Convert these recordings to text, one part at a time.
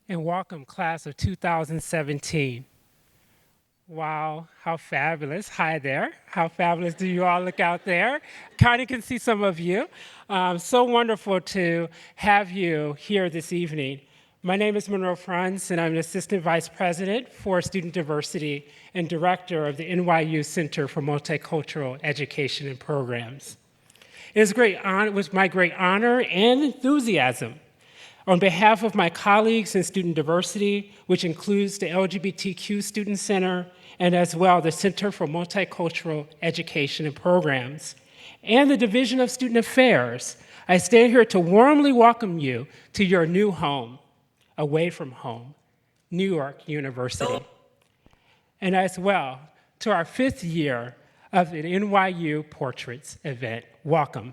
and welcome class of 2017. Wow, how fabulous. Hi there. How fabulous do you all look out there? Kind of can see some of you. So wonderful to have you here this evening. My name is Monroe Franz, and I'm an Assistant Vice President for Student Diversity and Director of the NYU Center for Multicultural Education and Programs. It was my great honor and enthusiasm on behalf of my colleagues in student diversity, which includes the LGBTQ Student Center and as well the Center for Multicultural Education and Programs, and the Division of Student Affairs, I stand here to warmly welcome you to your new home, away from home, New York University. And as well to our 5th year of the NYU Portraits event. Welcome.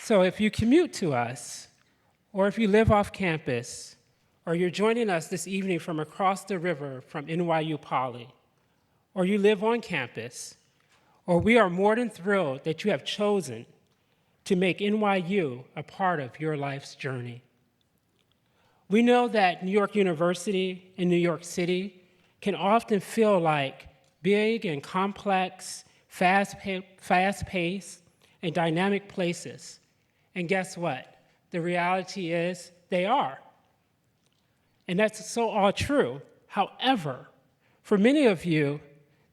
So if you commute to us, or if you live off campus, or you're joining us this evening from across the river from NYU Poly, or you live on campus, or we are more than thrilled that you have chosen to make NYU a part of your life's journey. We know that New York University and New York City can often feel like big and complex, fast-paced, and dynamic places. And guess what? The reality is they are. And that's so all true. However, for many of you,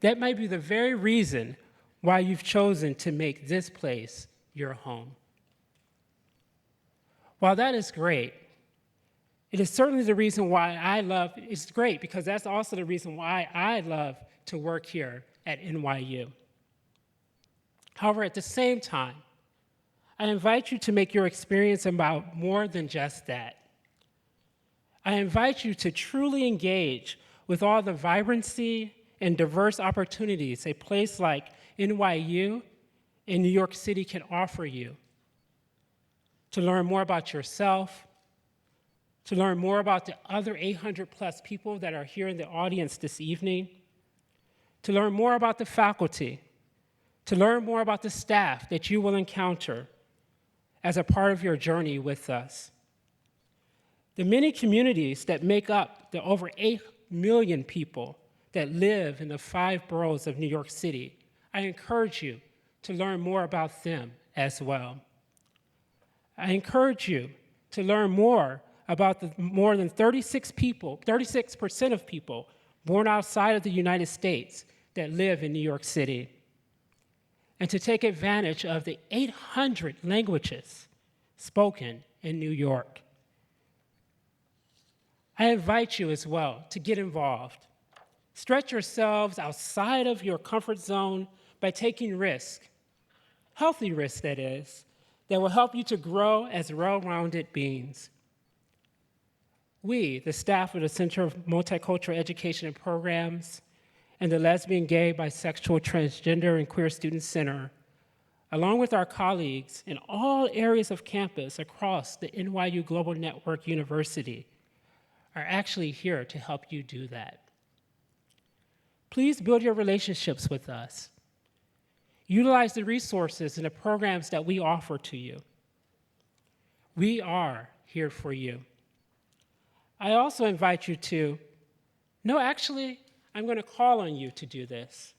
that might be the very reason why you've chosen to make this place your home. While that is great, it is certainly the reason why it's great because that's also the reason why I love to work here at NYU. However, at the same time, I invite you to make your experience about more than just that. I invite you to truly engage with all the vibrancy and diverse opportunities a place like NYU in New York City can offer you. To learn more about yourself, to learn more about the other 800 plus people that are here in the audience this evening, to learn more about the faculty, to learn more about the staff that you will encounter as a part of your journey with us. The many communities that make up the over 8 million people that live in the 5 boroughs of New York City, I encourage you to learn more about them as well. I encourage you to learn more about the more than 36% of people born outside of the United States that live in New York City, and to take advantage of the 800 languages spoken in New York. I invite you as well to get involved. Stretch yourselves outside of your comfort zone by taking risks, healthy risks that is, that will help you to grow as well-rounded beings. We, the staff of the Center for Multicultural Education and Programs, and the Lesbian, Gay, Bisexual, Transgender, and Queer Student Center, along with our colleagues in all areas of campus across the NYU Global Network University, are actually here to help you do that. Please build your relationships with us. Utilize the resources and the programs that we offer to you. We are here for you. I also invite you to, no, actually, I'm going to call on you to do this.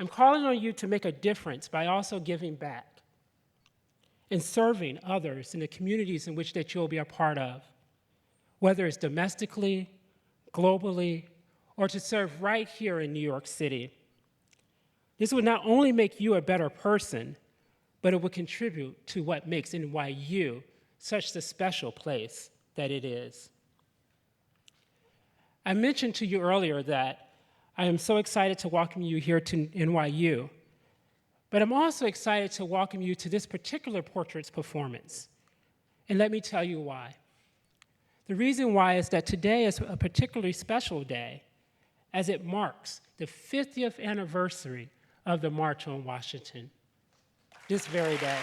I'm calling on you to make a difference by also giving back and serving others in the communities in which that you'll be a part of, whether it's domestically, globally, or to serve right here in New York City. This would not only make you a better person, but it would contribute to what makes NYU such the special place that it is. I mentioned to you earlier that I am so excited to welcome you here to NYU, but I'm also excited to welcome you to this particular portraits performance. And let me tell you why. The reason why is that today is a particularly special day as it marks the 50th anniversary of the March on Washington, this very day.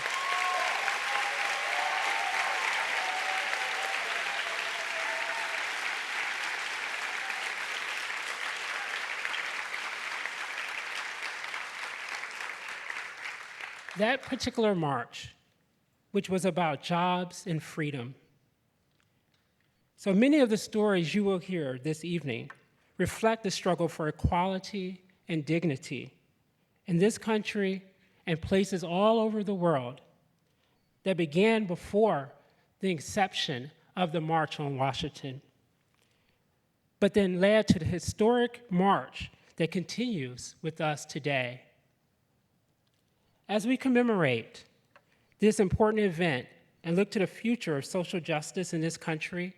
That particular march, which was about jobs and freedom. So many of the stories you will hear this evening reflect the struggle for equality and dignity in this country and places all over the world that began before the inception of the March on Washington, but then led to the historic march that continues with us today. As we commemorate this important event and look to the future of social justice in this country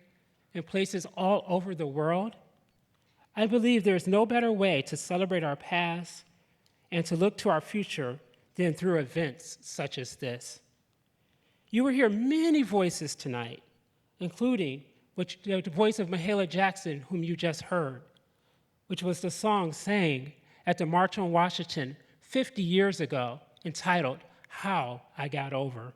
and places all over the world, I believe there is no better way to celebrate our past and to look to our future than through events such as this. You will hear many voices tonight, including the voice of Mahalia Jackson, whom you just heard, which was the song sang at the March on Washington 50 years ago, entitled, How I Got Over.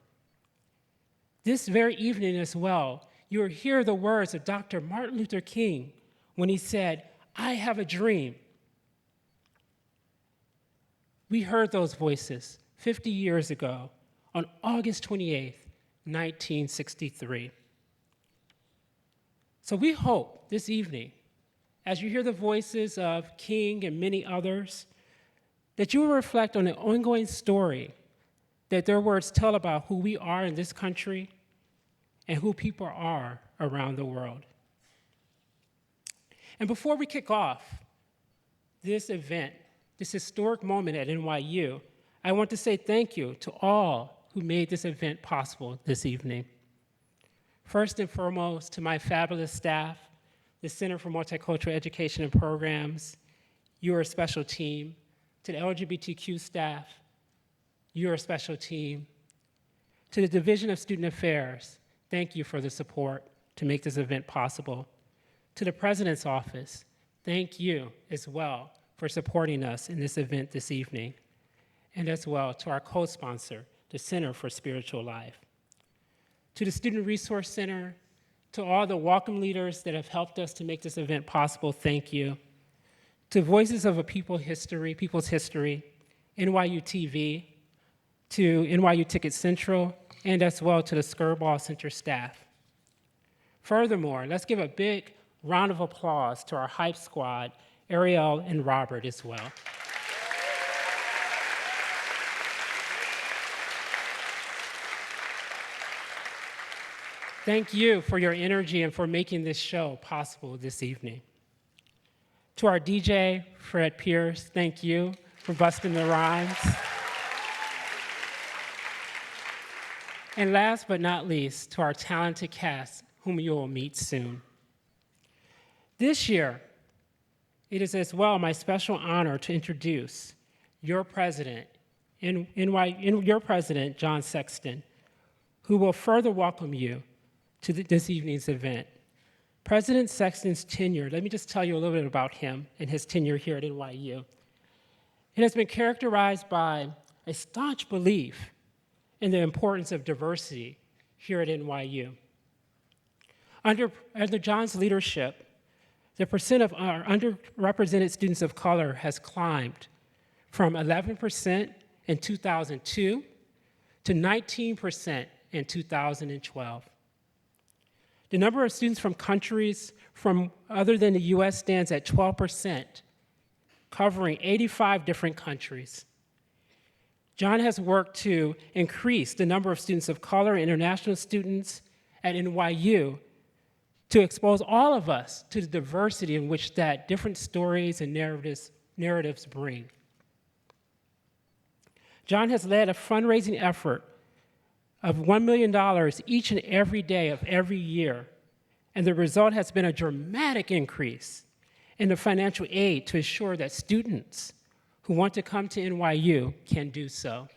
This very evening as well, you will hear the words of Dr. Martin Luther King when he said, I have a dream. We heard those voices 50 years ago on August 28th, 1963. So we hope this evening, as you hear the voices of King and many others, that you will reflect on the ongoing story that their words tell about who we are in this country and who people are around the world. And before we kick off this event, this historic moment at NYU, I want to say thank you to all who made this event possible this evening. First and foremost, to my fabulous staff, the Center for Multicultural Education and Programs, you're a special team. To the LGBTQ staff, you're a special team. To the Division of Student Affairs, thank you for the support to make this event possible. To the President's Office, thank you as well for supporting us in this event this evening. And as well to our co-sponsor, the Center for Spiritual Life. To the Student Resource Center, to all the welcome leaders that have helped us to make this event possible, thank you. To Voices of a People's History, NYU TV, to NYU Ticket Central, and as well to the Skirball Center staff. Furthermore, let's give a big round of applause to our Hype Squad, Ariel and Robert as well. Thank you for your energy and for making this show possible this evening. To our DJ, Fred Pierce, thank you for busting the rhymes. And last but not least, to our talented cast, whom you will meet soon. This year, it is as well my special honor to introduce your president, your president, John Sexton, who will further welcome you to this evening's event. President Sexton's tenure, let me just tell you a little bit about him and his tenure here at NYU. It has been characterized by a staunch belief in the importance of diversity here at NYU. Under John's leadership, the percent of our underrepresented students of color has climbed from 11% in 2002 to 19% in 2012. The number of students from countries from other than the US stands at 12%, covering 85 different countries. John has worked to increase the number of students of color and international students at NYU to expose all of us to the diversity in which that different stories and narratives bring. John has led a fundraising effort of $1 million each and every day of every year, and the result has been a dramatic increase in the financial aid to ensure that students who want to come to NYU can do so,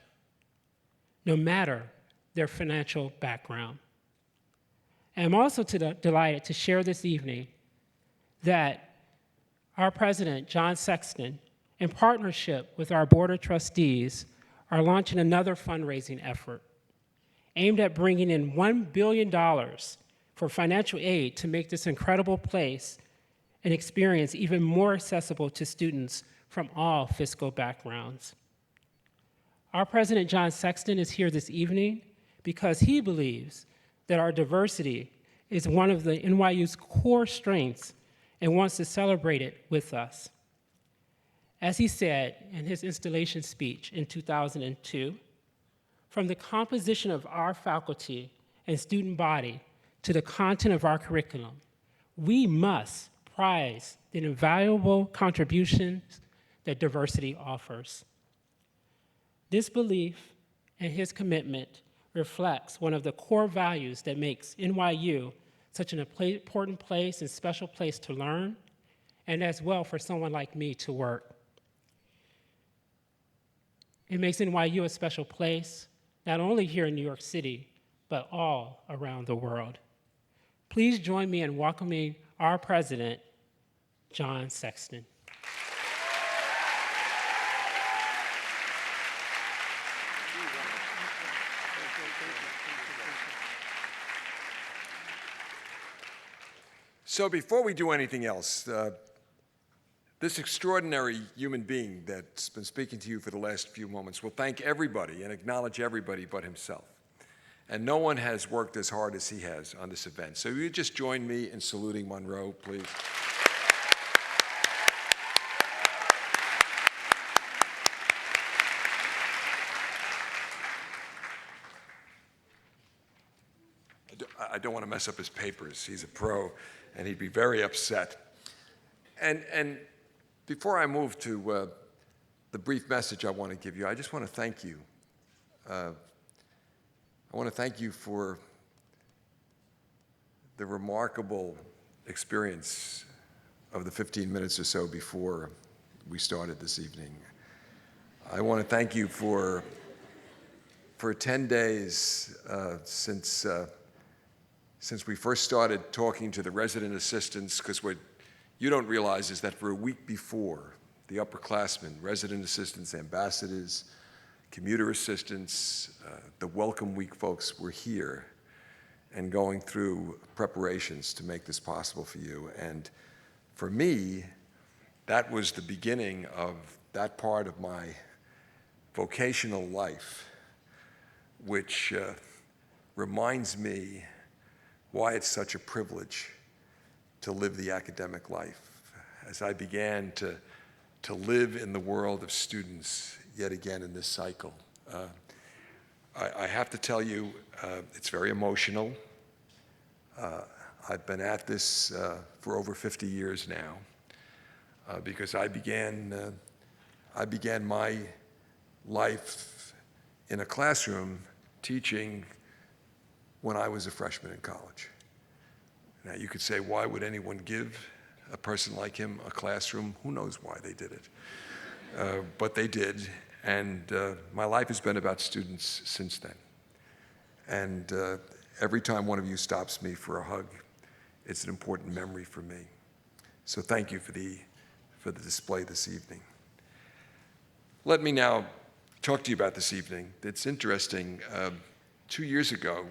no matter their financial background. And I'm also delighted to share this evening that our president, John Sexton, in partnership with our board of trustees, are launching another fundraising effort aimed at bringing in $1 billion for financial aid to make this incredible place and experience even more accessible to students from all fiscal backgrounds. Our President John Sexton is here this evening because he believes that our diversity is one of the NYU's core strengths and wants to celebrate it with us. As he said in his installation speech in 2002, from the composition of our faculty and student body to the content of our curriculum, we must prize the invaluable contributions that diversity offers. This belief and his commitment reflects one of the core values that makes NYU such an important place and special place to learn, and as well for someone like me to work. It makes NYU a special place, not only here in New York City, but all around the world. Please join me in welcoming our president, John Sexton. So before we do anything else, this extraordinary human being that's been speaking to you for the last few moments will thank everybody and acknowledge everybody but himself. And no one has worked as hard as he has on this event. So you just join me in saluting Monroe, please. I don't want to mess up his papers. He's a pro, and he'd be very upset. And before I move to the brief message I want to give you, I just want to thank you. I want to thank you for the remarkable experience of the 15 minutes or so before we started this evening. I want to thank you for 10 days since we first started talking to the resident assistants, because what you don't realize is that for a week before, the upperclassmen, resident assistants, ambassadors, commuter assistants, the Welcome Week folks were here and going through preparations to make this possible for you. And for me, that was the beginning of that part of my vocational life, which reminds me why it's such a privilege to live the academic life. As I began to live in the world of students yet again in this cycle, I have to tell you, it's very emotional. I've been at this for over 50 years now, because I began my life in a classroom teaching when I was a freshman in college. Now, you could say, why would anyone give a person like him a classroom? Who knows why they did it? But they did, and my life has been about students since then. And every time one of you stops me for a hug, it's an important memory for me. So thank you for the display this evening. Let me now talk to you about this evening. It's interesting. 2 years ago,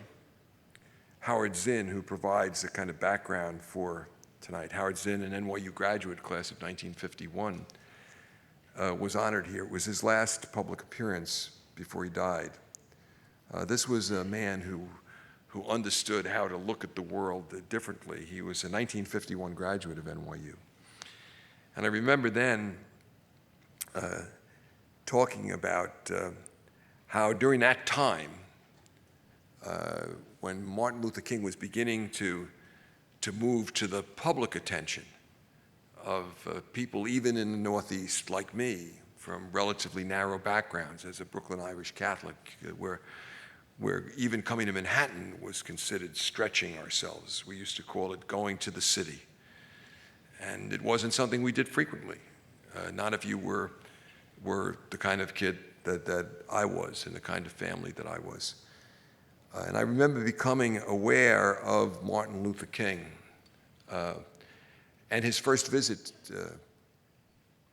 Howard Zinn, who provides a kind of background for tonight, Howard Zinn, an NYU graduate class of 1951, was honored here. It was his last public appearance before he died. This was a man who understood how to look at the world differently. He was a 1951 graduate of NYU. And I remember then talking about how during that time, when Martin Luther King was beginning to move to the public attention of people even in the Northeast like me, from relatively narrow backgrounds as a Brooklyn Irish Catholic, where even coming to Manhattan was considered stretching ourselves. We used to call it going to the city. And it wasn't something we did frequently, not if you were the kind of kid that I was and the kind of family that I was. And I remember becoming aware of Martin Luther King and his first visit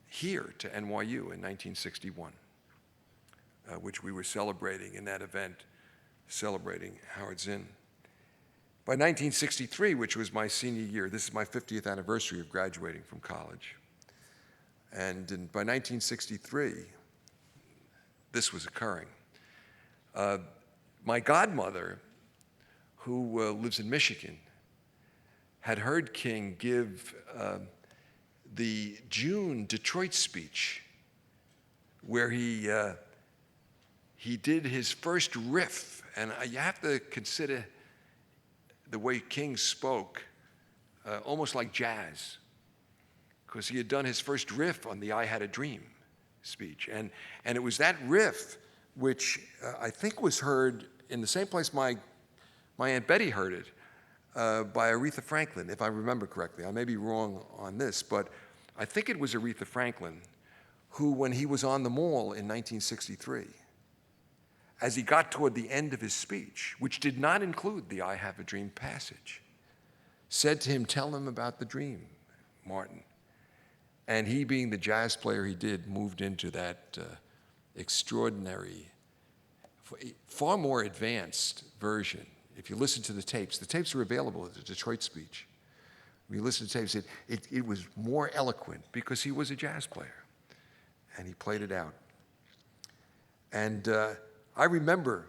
here to NYU in 1961, which we were celebrating in that event, celebrating Howard Zinn. By 1963, which was my senior year, this is my 50th anniversary of graduating from college. And by 1963, this was occurring. My godmother, who lives in Michigan, had heard King give the June Detroit speech, where he did his first riff. And you have to consider the way King spoke, almost like jazz, because he had done his first riff on the I Had a Dream speech. And it was that riff which I think was heard in the same place my Aunt Betty heard it, by Aretha Franklin, if I remember correctly. I may be wrong on this, but I think it was Aretha Franklin who, when he was on the Mall in 1963, as he got toward the end of his speech, which did not include the I Have a Dream passage, said to him, "Tell him about the dream, Martin." And he, being the jazz player he did, moved into that extraordinary, far more advanced version. If you listen to the tapes are available at the Detroit speech. When you listen to tapes, it was more eloquent because he was a jazz player, and he played it out. And I remember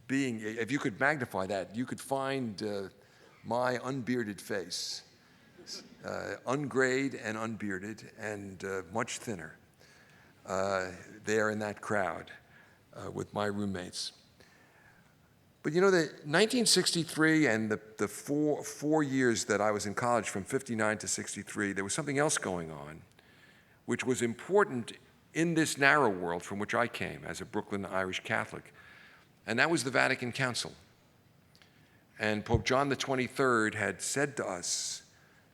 being, if you could magnify that, you could find my unbearded face, ungrayed and unbearded and much thinner, there in that crowd with my roommates. But you know, the 1963 and the four years that I was in college, from 59 to 63, there was something else going on, which was important in this narrow world from which I came as a Brooklyn Irish Catholic, and that was the Vatican Council. And Pope John the 23rd had said to us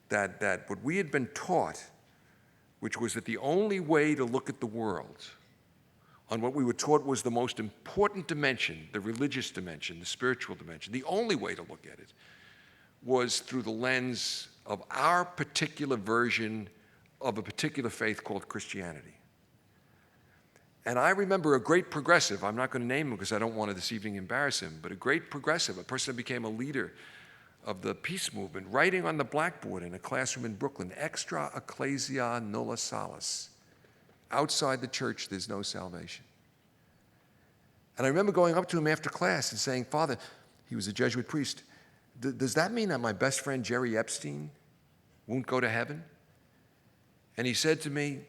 that what we had been taught, which was that the only way to look at the world, on what we were taught was the most important dimension, the religious dimension, the spiritual dimension, the only way to look at it was through the lens of our particular version of a particular faith called Christianity. And I remember a great progressive, I'm not going to name him because I don't want to this evening embarrass him, but a great progressive, a person that became a leader of the peace movement, writing on the blackboard in a classroom in Brooklyn, "Extra ecclesia nulla salus." Outside the church, there's no salvation. And I remember going up to him after class and saying, "Father," he was a Jesuit priest, "does that mean that my best friend Jerry Epstein won't go to heaven?" And he said to me,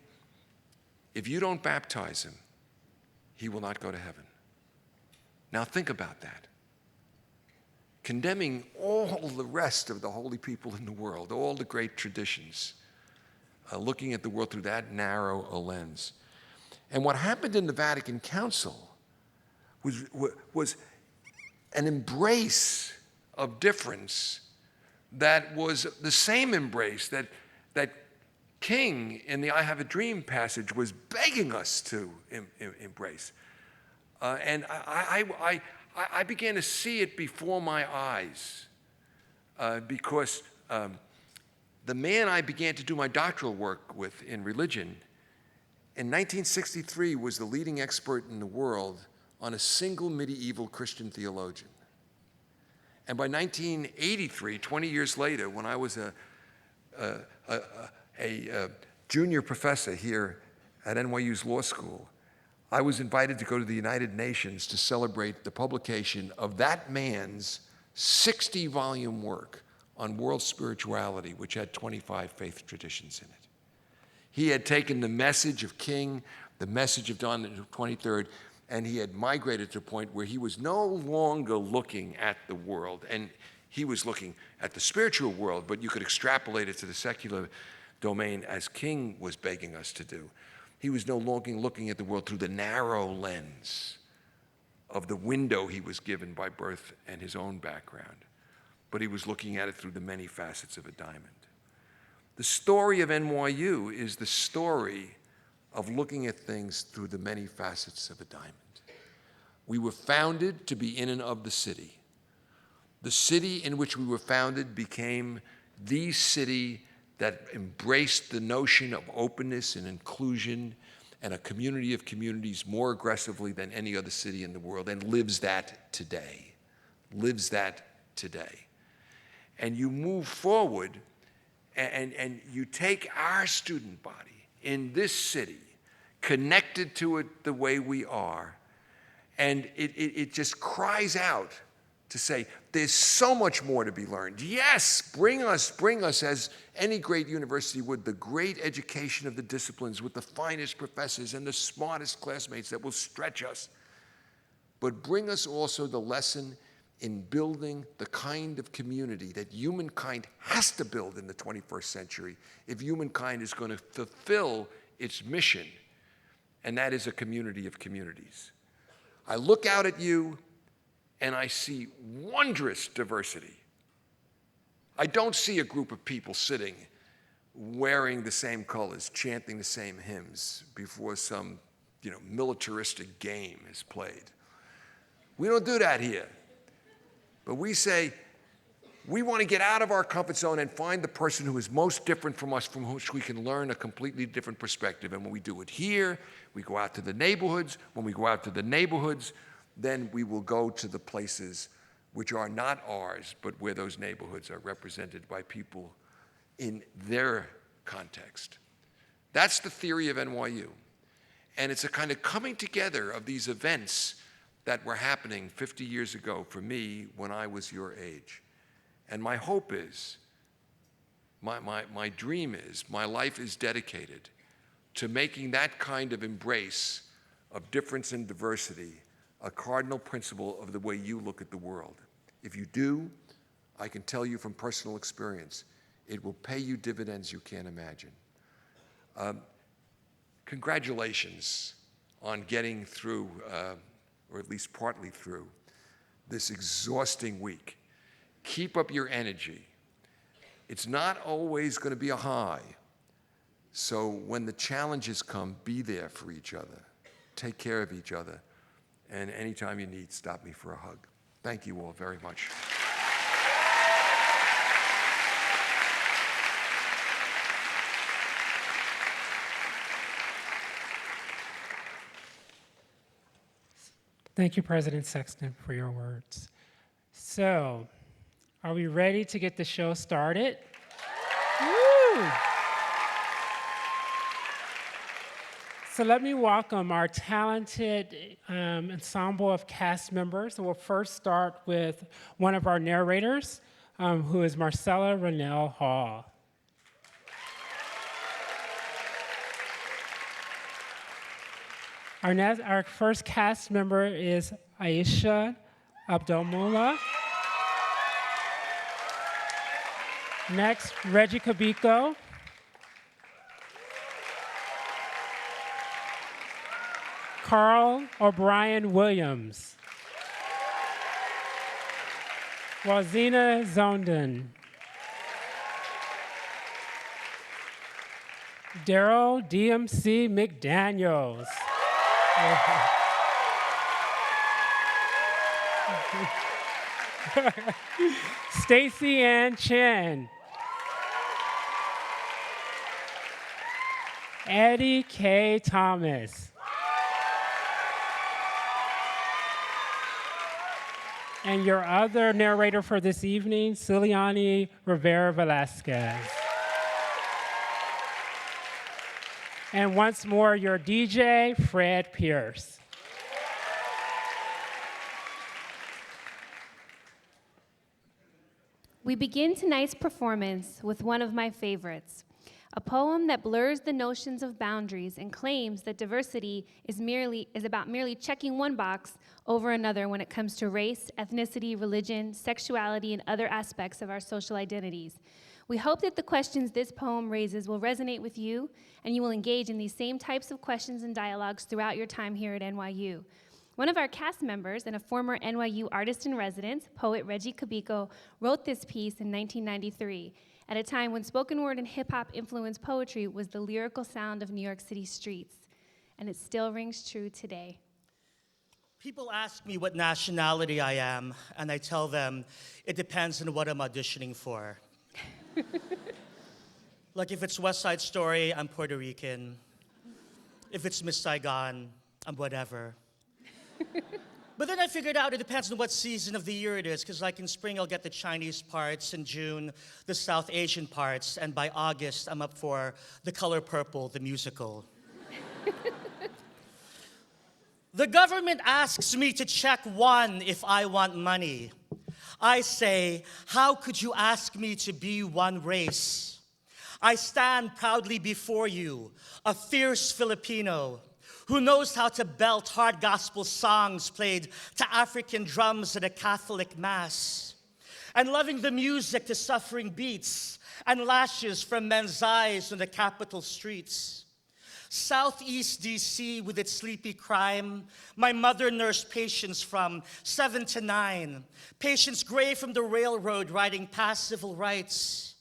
"If you don't baptize him, he will not go to heaven." Now think about that. Condemning all the rest of the holy people in the world, all the great traditions, looking at the world through that narrow a lens. And what happened in the Vatican Council was an embrace of difference that was the same embrace that King in the I Have a Dream passage was begging us to embrace. And I began to see it before my eyes because the man I began to do my doctoral work with in religion in 1963 was the leading expert in the world on a single medieval Christian theologian. And by 1983, 20 years later, when I was a junior professor here at NYU's law school, I was invited to go to the United Nations to celebrate the publication of that man's 60-volume work on world spirituality, which had 25 faith traditions in it. He had taken the message of King, the message of John the 23rd, and he had migrated to a point where he was no longer looking at the world, and he was looking at the spiritual world, but you could extrapolate it to the secular domain as King was begging us to do. He was no longer looking at the world through the narrow lens of the window he was given by birth and his own background, but he was looking at it through the many facets of a diamond. The story of NYU is the story of looking at things through the many facets of a diamond. We were founded to be in and of the city. The city in which we were founded became the city that embraced the notion of openness and inclusion and a community of communities more aggressively than any other city in the world, and lives that today. And you move forward and you take our student body in this city, connected to it the way we are. And it just cries out to say, there's so much more to be learned. Yes, bring us, as any great university would, the great education of the disciplines with the finest professors and the smartest classmates that will stretch us. But bring us also the lesson in building the kind of community that humankind has to build in the 21st century if humankind is going to fulfill its mission, and that is a community of communities. I look out at you and I see wondrous diversity. I don't see a group of people sitting wearing the same colors, chanting the same hymns before some, militaristic game is played. We don't do that here. But we say, we want to get out of our comfort zone and find the person who is most different from us, from which we can learn a completely different perspective. And when we do it here, we go out to the neighborhoods. When we go out to the neighborhoods, then we will go to the places which are not ours, but where those neighborhoods are represented by people in their context. That's the theory of NYU. And it's a kind of coming together of these events that were happening 50 years ago for me when I was your age. And my hope is, my dream is, my life is dedicated to making that kind of embrace of difference and diversity a cardinal principle of the way you look at the world. If you do, I can tell you from personal experience, it will pay you dividends you can't imagine. Congratulations on getting through, or at least partly through, this exhausting week. Keep up your energy. It's not always going to be a high. So when the challenges come, be there for each other. Take care of each other. And anytime you need, stop me for a hug. Thank you all very much. Thank you, President Sexton, for your words. So, are we ready to get the show started? Woo! So let me welcome our talented ensemble of cast members. We'll first start with one of our narrators, who is Marcella Rennell Hall. Our first cast member is Aisha Abdelmoula. Next, Reggie Kabiko. Carl O'Brien Williams. Wazina Zonden. Daryl DMC McDaniels. Stacy Ann Chen. Eddie K. Thomas. And your other narrator for this evening, Ciliani Rivera Velasquez. And once more, your DJ, Fred Pierce. We begin tonight's performance with one of my favorites, a poem that blurs the notions of boundaries and claims that diversity is about merely checking one box over another when it comes to race, ethnicity, religion, sexuality, and other aspects of our social identities. We hope that the questions this poem raises will resonate with you, and you will engage in these same types of questions and dialogues throughout your time here at NYU. One of our cast members and a former NYU artist in residence, poet Reggie Kabiko, wrote this piece in 1993, at a time when spoken word and hip-hop influenced poetry was the lyrical sound of New York City streets, and it still rings true today. People ask me what nationality I am, and I tell them it depends on what I'm auditioning for. Like if it's West Side Story, I'm Puerto Rican. If it's Miss Saigon, I'm whatever. But then I figured out it depends on what season of the year it is, because like in spring I'll get the Chinese parts, in June the South Asian parts, and by August I'm up for The Color Purple, the musical. The government asks me to check one if I want money. I say, how could you ask me to be one race? I stand proudly before you, a fierce Filipino who knows how to belt hard gospel songs played to African drums at a Catholic mass, and loving the music to suffering beats and lashes from men's eyes on the capital streets. Southeast DC with its sleepy crime, my mother nursed patients from 7 to 9, patients gray from the railroad riding past civil rights.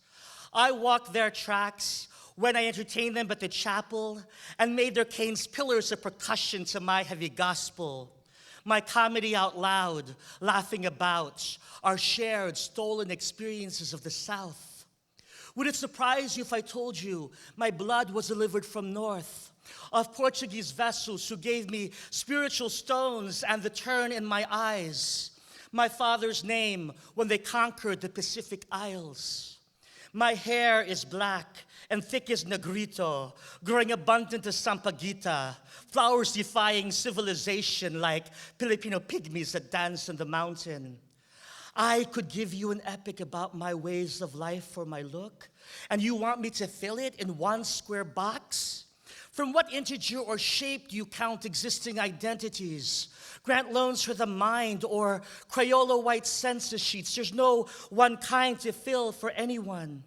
I walked their tracks when I entertained them at the chapel and made their canes pillars of percussion to my heavy gospel. My comedy out loud, laughing about our shared stolen experiences of the South. Would it surprise you if I told you my blood was delivered from north, of Portuguese vessels who gave me spiritual stones and the turn in my eyes, my father's name when they conquered the Pacific Isles? My hair is black and thick as negrito, growing abundant as sampaguita, flowers defying civilization like Filipino pygmies that dance on the mountain. I could give you an epic about my ways of life or my look, and you want me to fill it in one square box? From what integer or shape do you count existing identities? Grant loans for the mind or Crayola white census sheets? There's no one kind to fill for anyone.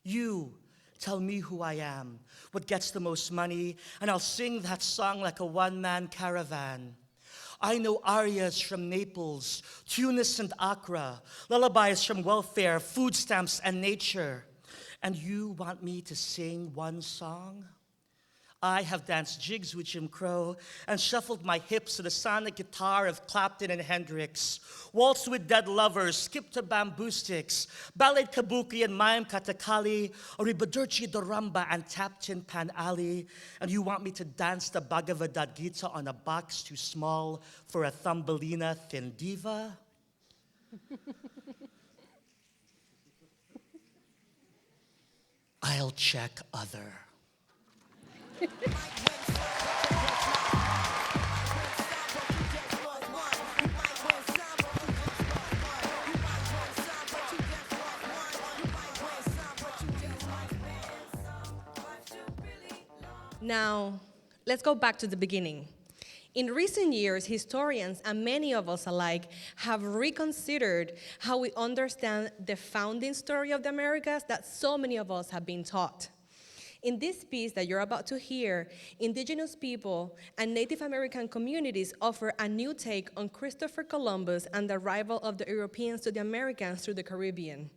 You tell me who I am, what gets the most money, and I'll sing that song like a one-man caravan. I know arias from Naples, Tunis and Accra, lullabies from welfare, food stamps and nature. And you want me to sing one song? I have danced jigs with Jim Crow and shuffled my hips to the sonic guitar of Clapton and Hendrix, waltzed with dead lovers, skipped to bamboo sticks, ballet kabuki and mime katakali, or ribadurchi doramba and tapped in Pan Alley. And you want me to dance the Bhagavad Gita on a box too small for a Thumbelina thin diva? I'll check other. Now, let's go back to the beginning. In recent years, historians and many of us alike have reconsidered how we understand the founding story of the Americas that so many of us have been taught. In this piece that you're about to hear, indigenous people and Native American communities offer a new take on Christopher Columbus and the arrival of the Europeans to the Americas through the Caribbean.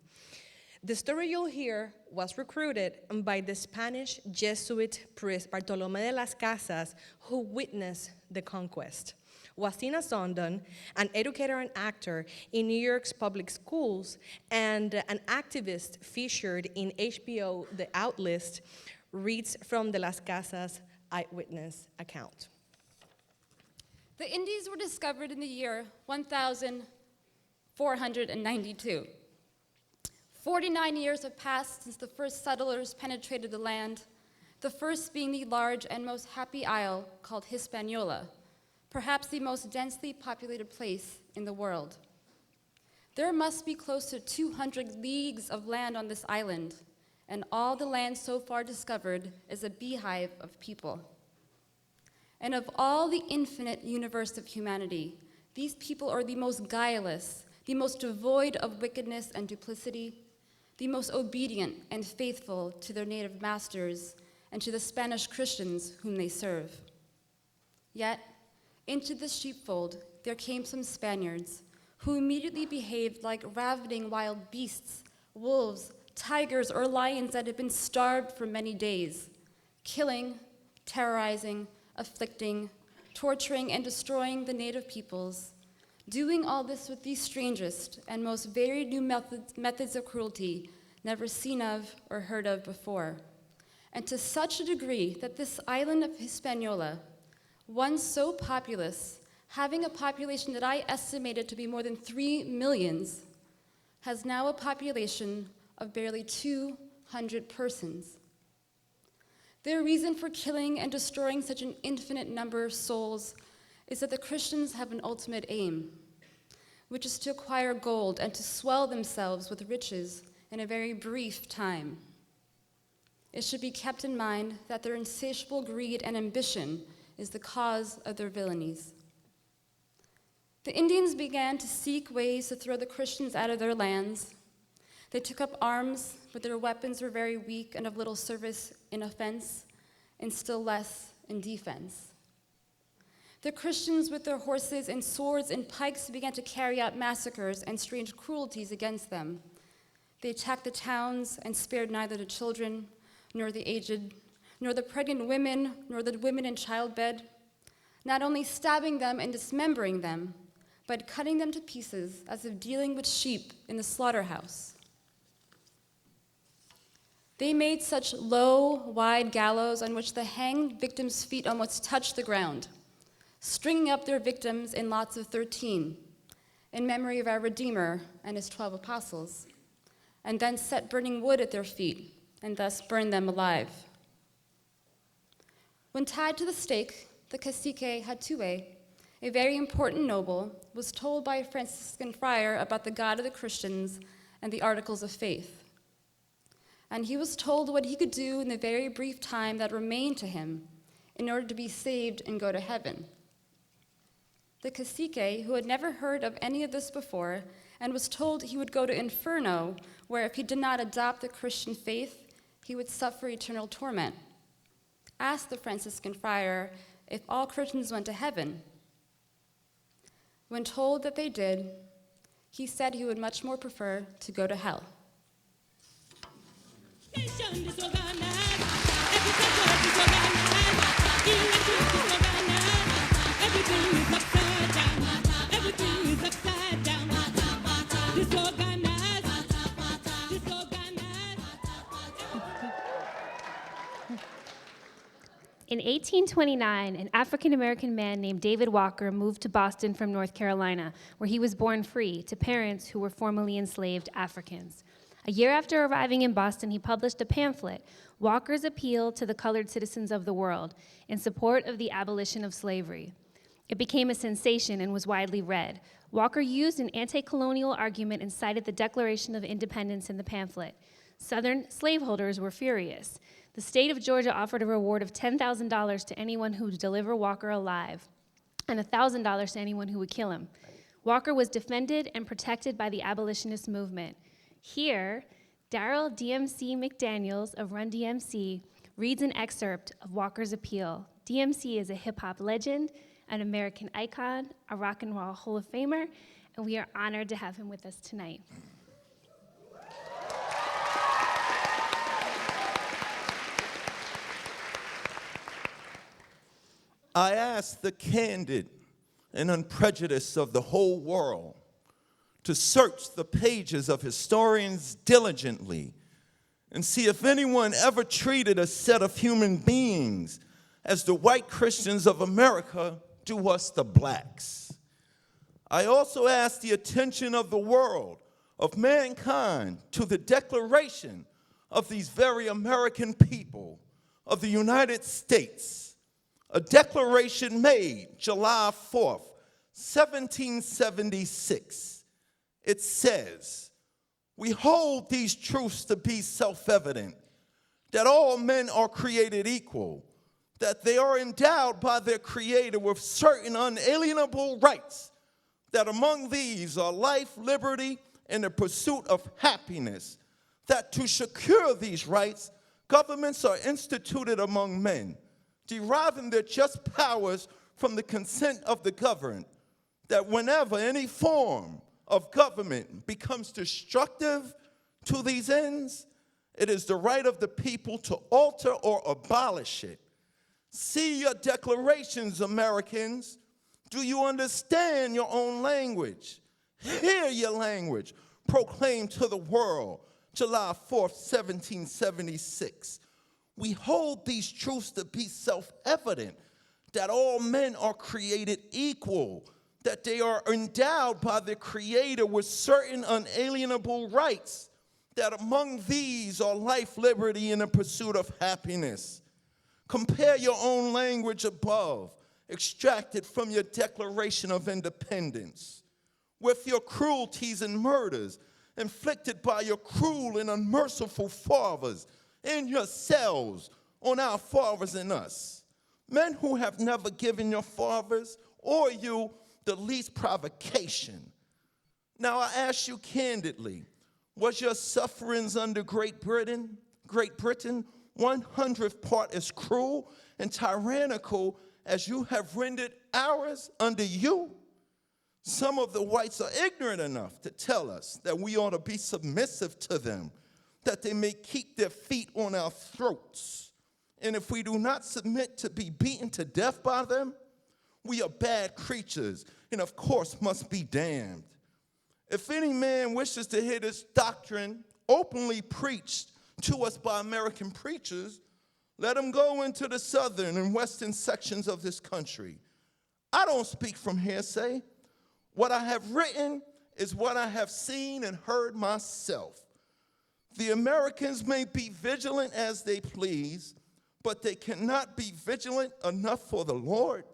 The story you'll hear was recruited by the Spanish Jesuit priest Bartolomé de las Casas, who witnessed the conquest. Wasina Sondon, an educator and actor in New York's public schools and an activist featured in HBO The Outlist, reads from de las Casas' eyewitness account. The Indies were discovered in the year 1492. 49 years have passed since the first settlers penetrated the land, the first being the large and most happy isle called Hispaniola, perhaps the most densely populated place in the world. There must be close to 200 leagues of land on this island, and all the land so far discovered is a beehive of people. And of all the infinite universe of humanity, these people are the most guileless, the most devoid of wickedness and duplicity, the most obedient and faithful to their native masters and to the Spanish Christians whom they serve. Yet, into this sheepfold there came some Spaniards who immediately behaved like ravening wild beasts, wolves, tigers, or lions that had been starved for many days, killing, terrorizing, afflicting, torturing, and destroying the native peoples, doing all this with the strangest and most varied new methods of cruelty never seen of or heard of before, and to such a degree that this island of Hispaniola, once so populous, having a population that I estimated to be more than 3 million, has now a population of barely 200 persons. Their reason for killing and destroying such an infinite number of souls is that the Christians have an ultimate aim, which is to acquire gold and to swell themselves with riches in a very brief time. It should be kept in mind that their insatiable greed and ambition is the cause of their villainies. The Indians began to seek ways to throw the Christians out of their lands. They took up arms, but their weapons were very weak and of little service in offense, and still less in defense. The Christians, with their horses and swords and pikes, began to carry out massacres and strange cruelties against them. They attacked the towns and spared neither the children, nor the aged, nor the pregnant women, nor the women in childbed, not only stabbing them and dismembering them, but cutting them to pieces as if dealing with sheep in the slaughterhouse. They made such low, wide gallows on which the hanged victims' feet almost touched the ground, stringing up their victims in lots of 13, in memory of our Redeemer and his 12 apostles, and then set burning wood at their feet, and thus burned them alive. When tied to the stake, the cacique Hatue, a very important noble, was told by a Franciscan friar about the God of the Christians and the Articles of Faith. And he was told what he could do in the very brief time that remained to him in order to be saved and go to heaven. The cacique, who had never heard of any of this before, and was told he would go to Inferno, where if he did not adopt the Christian faith, he would suffer eternal torment, asked the Franciscan friar if all Christians went to heaven. When told that they did, he said he would much more prefer to go to hell. In 1829, an African-American man named David Walker moved to Boston from North Carolina, where he was born free to parents who were formerly enslaved Africans. A year after arriving in Boston, he published a pamphlet, Walker's Appeal to the Colored Citizens of the World, in support of the abolition of slavery. It became a sensation and was widely read. Walker used an anti-colonial argument and cited the Declaration of Independence in the pamphlet. Southern slaveholders were furious. The state of Georgia offered a reward of $10,000 to anyone who would deliver Walker alive, and $1,000 to anyone who would kill him. Walker was defended and protected by the abolitionist movement. Here, Daryl DMC McDaniels of Run DMC reads an excerpt of Walker's Appeal. DMC is a hip-hop legend, an American icon, a rock and roll Hall of Famer, and we are honored to have him with us tonight. I ask the candid and unprejudiced of the whole world to search the pages of historians diligently and see if anyone ever treated a set of human beings as the white Christians of America do us the blacks. I also ask the attention of the world, of mankind, to the declaration of these very American people of the United States, a declaration made July 4th, 1776. It says, "We hold these truths to be self-evident, that all men are created equal, that they are endowed by their Creator with certain unalienable rights, that among these are life, liberty, and the pursuit of happiness, that to secure these rights, governments are instituted among men, deriving their just powers from the consent of the governed, that whenever any form of government becomes destructive to these ends, it is the right of the people to alter or abolish it. See your declarations, Americans. Do you understand your own language? Hear your language proclaimed to the world, July 4th, 1776. We hold these truths to be self-evident, that all men are created equal, that they are endowed by their Creator with certain unalienable rights, that among these are life, liberty, and the pursuit of happiness. Compare your own language above extracted from your Declaration of Independence, with your cruelties and murders inflicted by your cruel and unmerciful fathers in your cells on our fathers and us. Men who have never given your fathers or you the least provocation. Now I ask you candidly, was your sufferings under Great Britain 100th part as cruel and tyrannical as you have rendered ours under you? Some of the whites are ignorant enough to tell us that we ought to be submissive to them, that they may keep their feet on our throats. And if we do not submit to be beaten to death by them, we are bad creatures and of course must be damned. If any man wishes to hear this doctrine openly preached to us by American preachers, let him go into the southern and western sections of this country. I don't speak from hearsay. What I have written is what I have seen and heard myself. The Americans may be vigilant as they please, but they cannot be vigilant enough for the Lord,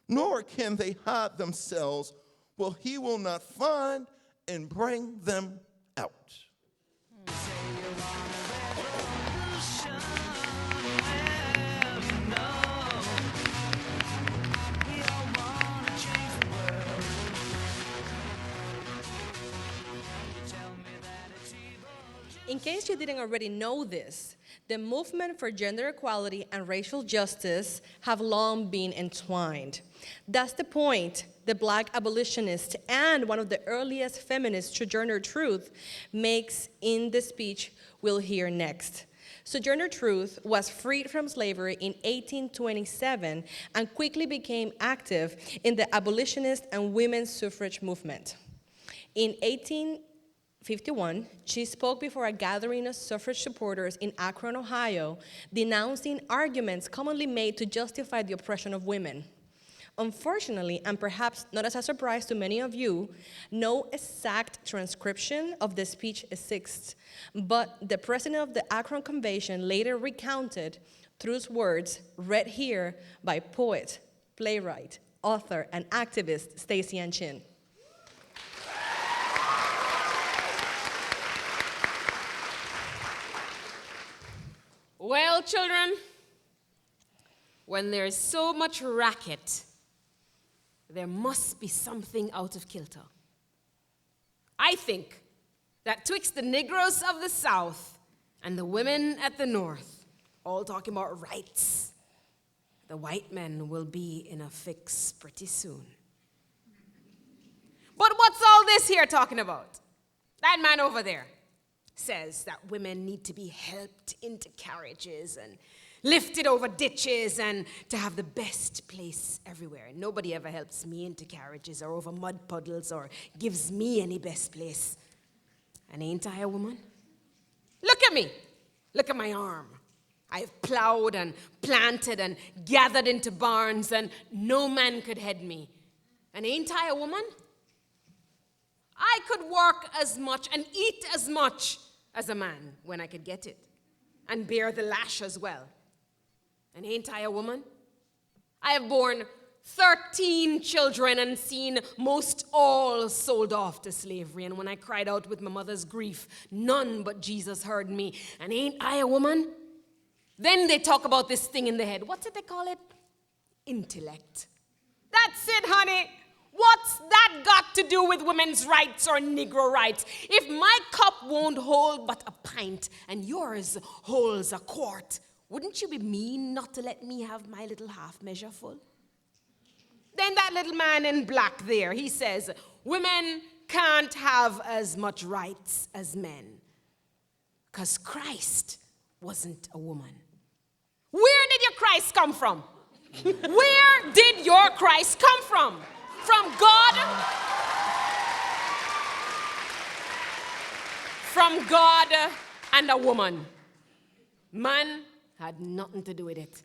nor can they hide themselves, well, he will not find and bring them out. In case you didn't already know this, the movement for gender equality and racial justice have long been entwined. That's the point the Black abolitionist and one of the earliest feminists, Sojourner Truth, makes in the speech we'll hear next. Sojourner Truth was freed from slavery in 1827 and quickly became active in the abolitionist and women's suffrage movement. In 1851, she spoke before a gathering of suffrage supporters in Akron, Ohio, denouncing arguments commonly made to justify the oppression of women. Unfortunately, and perhaps not as a surprise to many of you, no exact transcription of the speech exists, but the president of the Akron Convention later recounted Truth's words read here by poet, playwright, author, and activist Stacy Ann Chin. Well, children, when there is so much racket, there must be something out of kilter. I think that twixt the Negroes of the South and the women at the North, all talking about rights, the white men will be in a fix pretty soon. But what's all this here talking about? That man over there says that women need to be helped into carriages and lifted over ditches and to have the best place everywhere. Nobody ever helps me into carriages or over mud puddles or gives me any best place. And ain't I a woman? Look at me. Look at my arm. I've plowed and planted and gathered into barns, and no man could head me. And ain't I a woman? I could work as much and eat as much as a man when I could get it, and bear the lash as well. And ain't I a woman? I have borne 13 children and seen most all sold off to slavery. And when I cried out with my mother's grief, none but Jesus heard me. And ain't I a woman? Then they talk about this thing in the head. What's it they call it? Intellect. That's it, honey. What's that got to do with women's rights or Negro rights? If my cup won't hold but a pint and yours holds a quart, wouldn't you be mean not to let me have my little half measure full? Then that little man in black there, he says, women can't have as much rights as men because Christ wasn't a woman. Where did your Christ come from? Where did your Christ come from? From God? From God and a woman. Man had nothing to do with it.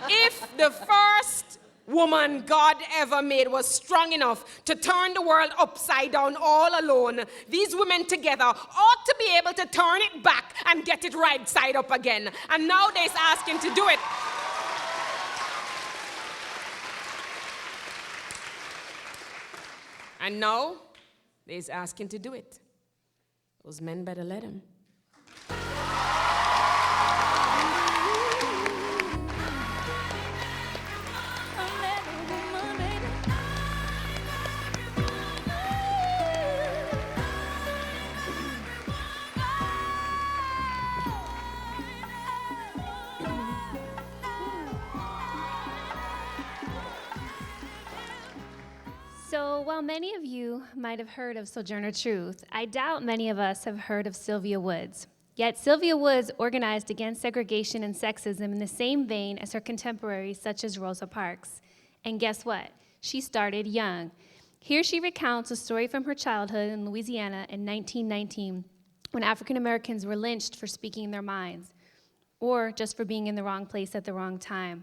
If the first woman God ever made was strong enough to turn the world upside down all alone, these women together ought to be able to turn it back and get it right side up again. And now they're asking to do it. And now, they's asking to do it. Those men better let him. So, while many of you might have heard of Sojourner Truth, I doubt many of us have heard of Sylvia Woods. Yet, Sylvia Woods organized against segregation and sexism in the same vein as her contemporaries, such as Rosa Parks. And guess what? She started young. Here she recounts a story from her childhood in Louisiana in 1919, when African Americans were lynched for speaking their minds, or just for being in the wrong place at the wrong time.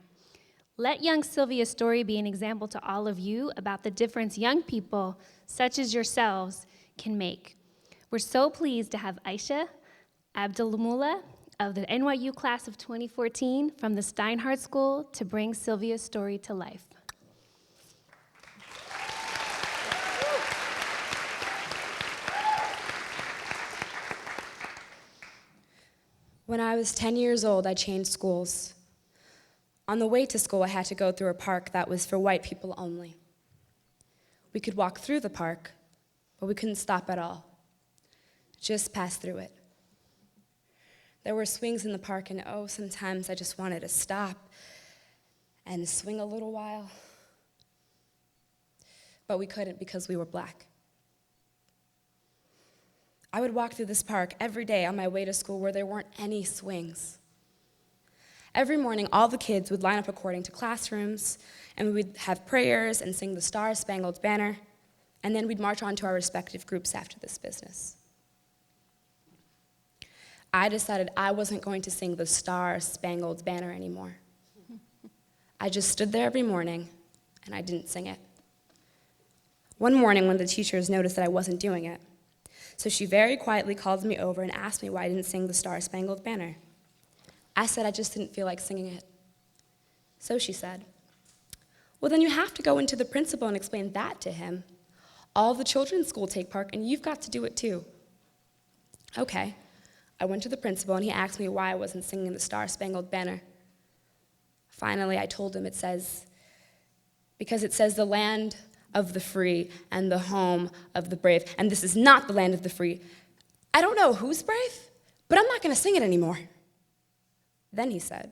Let young Sylvia's story be an example to all of you about the difference young people, such as yourselves, can make. We're so pleased to have Aisha Abdulmullah of the NYU class of 2014 from the Steinhardt School to bring Sylvia's story to life. When I was 10 years old, I changed schools. On the way to school, I had to go through a park that was for white people only. We could walk through the park, but we couldn't stop at all. Just pass through it. There were swings in the park, and oh, sometimes I just wanted to stop and swing a little while. But we couldn't because we were black. I would walk through this park every day on my way to school where there weren't any swings. Every morning, all the kids would line up according to classrooms, and we would have prayers and sing the Star-Spangled Banner, and then we'd march on to our respective groups after this business. I decided I wasn't going to sing the Star-Spangled Banner anymore. I just stood there every morning, and I didn't sing it. One morning, one of the teachers noticed that I wasn't doing it, so she very quietly called me over and asked me why I didn't sing the Star-Spangled Banner. I said I just didn't feel like singing it. So she said, well, then you have to go into the principal and explain that to him. All the children's school take part, and you've got to do it too. Okay. I went to the principal, and he asked me why I wasn't singing the Star-Spangled Banner. Finally, I told him because it says the land of the free and the home of the brave, and this is not the land of the free. I don't know who's brave, but I'm not going to sing it anymore. Then he said,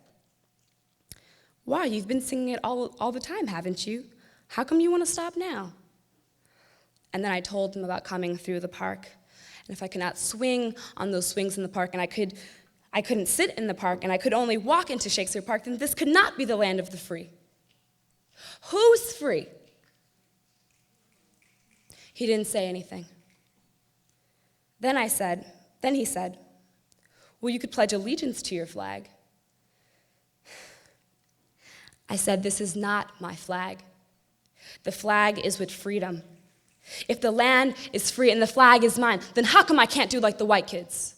why, you've been singing it all the time, haven't you? How come you want to stop now? And then I told him about coming through the park, and if I could not swing on those swings in the park, and I couldn't sit in the park, and I could only walk into Shakespeare Park, then this could not be the land of the free. Who's free? He didn't say anything. Then he said, well, you could pledge allegiance to your flag. I said, this is not my flag. The flag is with freedom. If the land is free and the flag is mine, then how come I can't do like the white kids?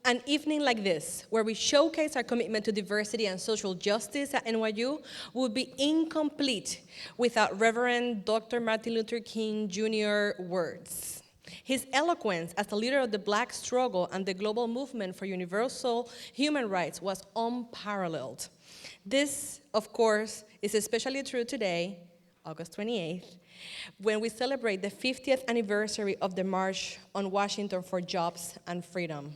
An evening like this, where we showcase our commitment to diversity and social justice at NYU, would be incomplete without Reverend Dr. Martin Luther King Jr. words. His eloquence as the leader of the Black struggle and the global movement for universal human rights was unparalleled. This, of course, is especially true today, August 28th, when we celebrate the 50th anniversary of the March on Washington for Jobs and Freedom.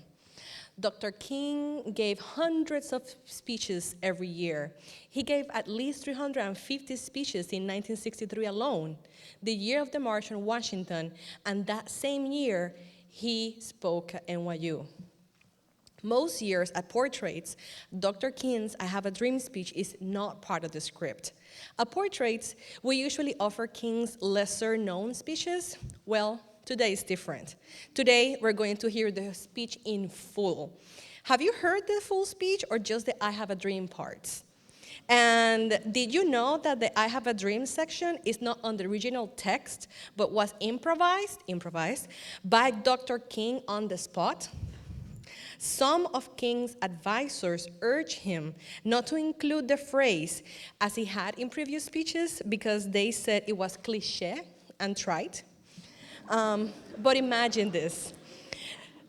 Dr. King gave hundreds of speeches every year. He gave at least 350 speeches in 1963 alone, the year of the March on Washington, and that same year, he spoke at NYU. Most years at Portraits, Dr. King's I Have a Dream speech is not part of the script. At Portraits, we usually offer King's lesser-known speeches. Well, today is different. Today, we're going to hear the speech in full. Have you heard the full speech or just the I Have a Dream parts? And did you know that the I Have a Dream section is not on the original text, but was improvised by Dr. King on the spot? Some of King's advisors urged him not to include the phrase as he had in previous speeches because they said it was cliché and trite. But imagine this.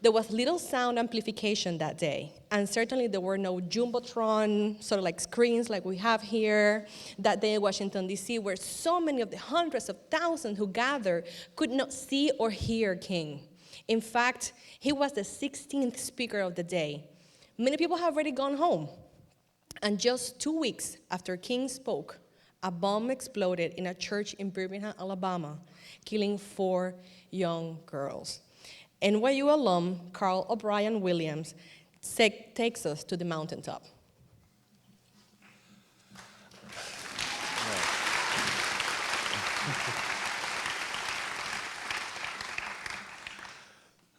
There was little sound amplification that day, and certainly there were no Jumbotron, sort of like screens like we have here that day in Washington, D.C., where so many of the hundreds of thousands who gathered could not see or hear King. In fact, he was the 16th speaker of the day. Many people have already gone home. And just 2 weeks after King spoke, a bomb exploded in a church in Birmingham, Alabama, killing 4 young girls. NYU alum Carl O'Brien Williams takes us to the mountaintop.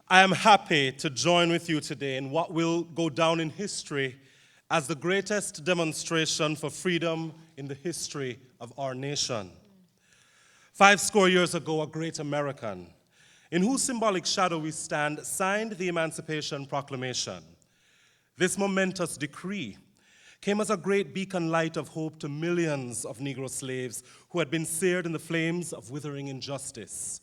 I am happy to join with you today in what will go down in history as the greatest demonstration for freedom in the history of our nation. 50 years ago, a great American, in whose symbolic shadow we stand, signed the Emancipation Proclamation. This momentous decree came as a great beacon light of hope to millions of Negro slaves who had been seared in the flames of withering injustice.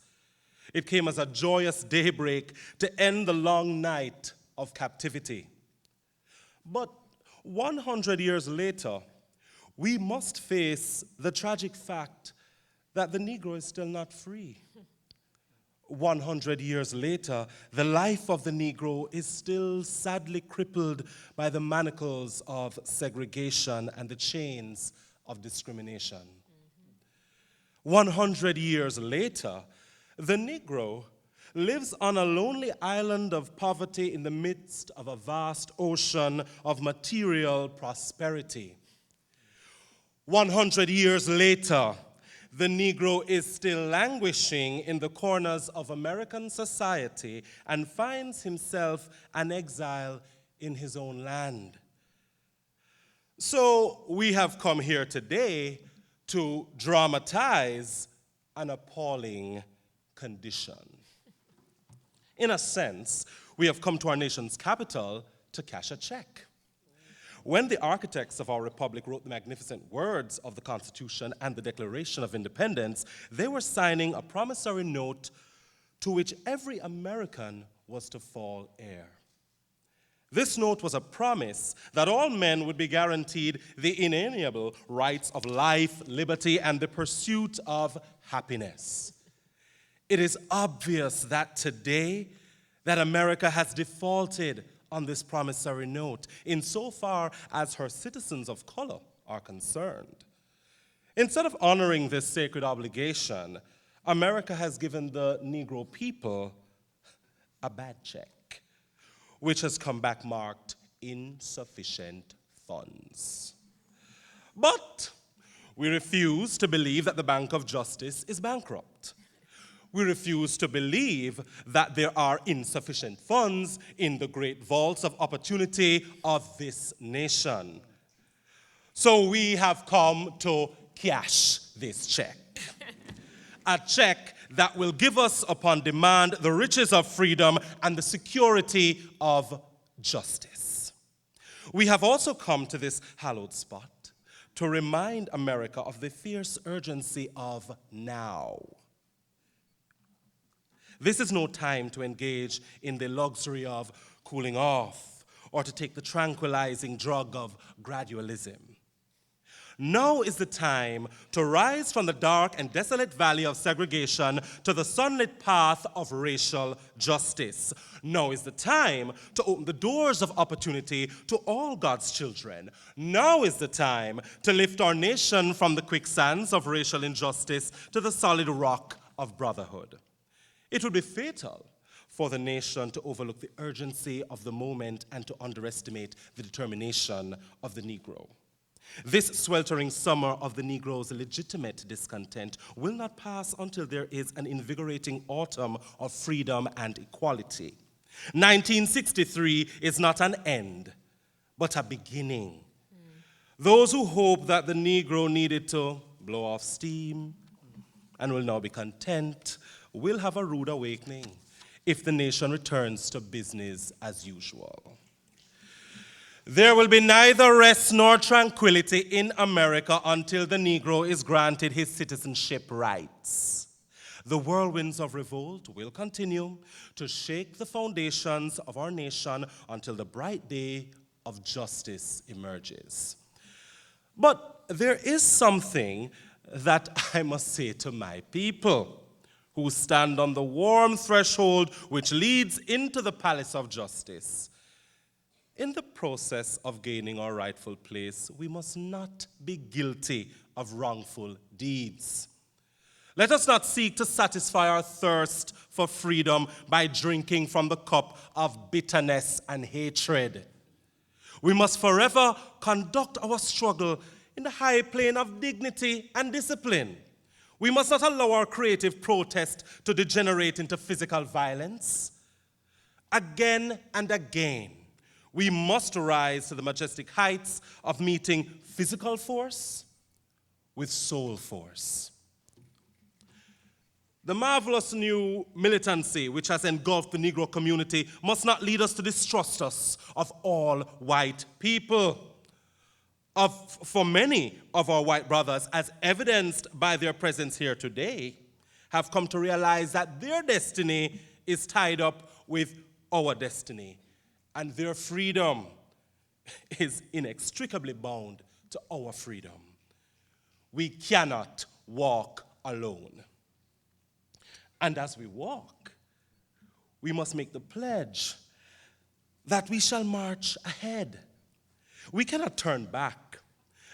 It came as a joyous daybreak to end the long night of captivity. But 100 years later, we must face the tragic fact that the Negro is still not free. 100 years later, the life of the Negro is still sadly crippled by the manacles of segregation and the chains of discrimination. 100 years later, the Negro lives on a lonely island of poverty in the midst of a vast ocean of material prosperity. 100 years later, the Negro is still languishing in the corners of American society and finds himself an exile in his own land. So we have come here today to dramatize an appalling condition. In a sense, we have come to our nation's capital to cash a check. When the architects of our republic wrote the magnificent words of the Constitution and the Declaration of Independence, they were signing a promissory note to which every American was to fall heir. This note was a promise that all men would be guaranteed the inalienable rights of life, liberty, and the pursuit of happiness. It is obvious that today that America has defaulted on this promissory note insofar as her citizens of color are concerned. Instead of honoring this sacred obligation, America has given the Negro people a bad check, which has come back marked insufficient funds. But we refuse to believe that the Bank of Justice is bankrupt. We refuse to believe that there are insufficient funds in the great vaults of opportunity of this nation. So we have come to cash this check. A check that will give us upon demand the riches of freedom and the security of justice. We have also come to this hallowed spot to remind America of the fierce urgency of now. This is no time to engage in the luxury of cooling off or to take the tranquilizing drug of gradualism. Now is the time to rise from the dark and desolate valley of segregation to the sunlit path of racial justice. Now is the time to open the doors of opportunity to all God's children. Now is the time to lift our nation from the quicksands of racial injustice to the solid rock of brotherhood. It would be fatal for the nation to overlook the urgency of the moment and to underestimate the determination of the Negro. This sweltering summer of the Negro's legitimate discontent will not pass until there is an invigorating autumn of freedom and equality. 1963 is not an end, but a beginning. Those who hope that the Negro needed to blow off steam and will now be content will have a rude awakening if the nation returns to business as usual. There will be neither rest nor tranquility in America until the Negro is granted his citizenship rights. The whirlwinds of revolt will continue to shake the foundations of our nation until the bright day of justice emerges. But there is something that I must say to my people who stand on the warm threshold which leads into the palace of justice. In the process of gaining our rightful place, we must not be guilty of wrongful deeds. Let us not seek to satisfy our thirst for freedom by drinking from the cup of bitterness and hatred. We must forever conduct our struggle in the high plane of dignity and discipline. We must not allow our creative protest to degenerate into physical violence. Again and again, we must rise to the majestic heights of meeting physical force with soul force. The marvelous new militancy which has engulfed the Negro community must not lead us to distrust us of all white people. For many of our white brothers, as evidenced by their presence here today, have come to realize that their destiny is tied up with our destiny, and their freedom is inextricably bound to our freedom. We cannot walk alone. And as we walk, we must make the pledge that we shall march ahead. We cannot turn back.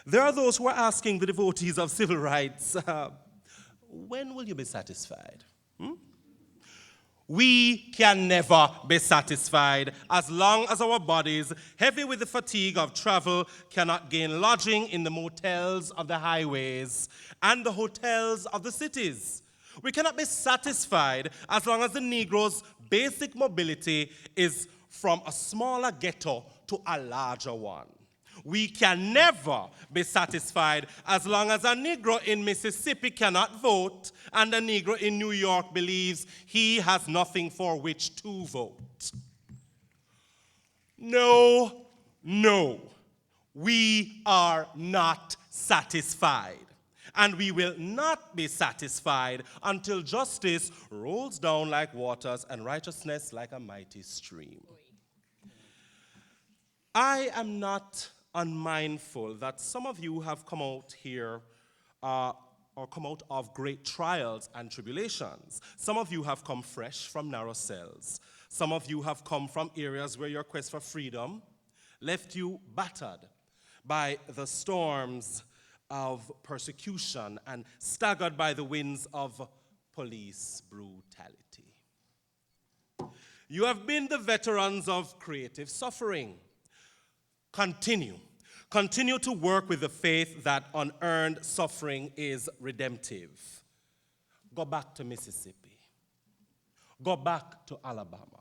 There are those who are asking the devotees of civil rights, when will you be satisfied? We can never be satisfied as long as our bodies, heavy with the fatigue of travel, cannot gain lodging in the motels of the highways and the hotels of the cities. We cannot be satisfied as long as the Negro's basic mobility is from a smaller ghetto to a larger one. We can never be satisfied as long as a Negro in Mississippi cannot vote and a Negro in New York believes he has nothing for which to vote. No, we are not satisfied. And we will not be satisfied until justice rolls down like waters and righteousness like a mighty stream. I am not unmindful that some of you have come out here or come out of great trials and tribulations. Some of you have come fresh from narrow cells. Some of you have come from areas where your quest for freedom left you battered by the storms of persecution and staggered by the winds of police brutality. You have been the veterans of creative suffering. Continue to work with the faith that unearned suffering is redemptive. Go back to Mississippi. Go back to Alabama.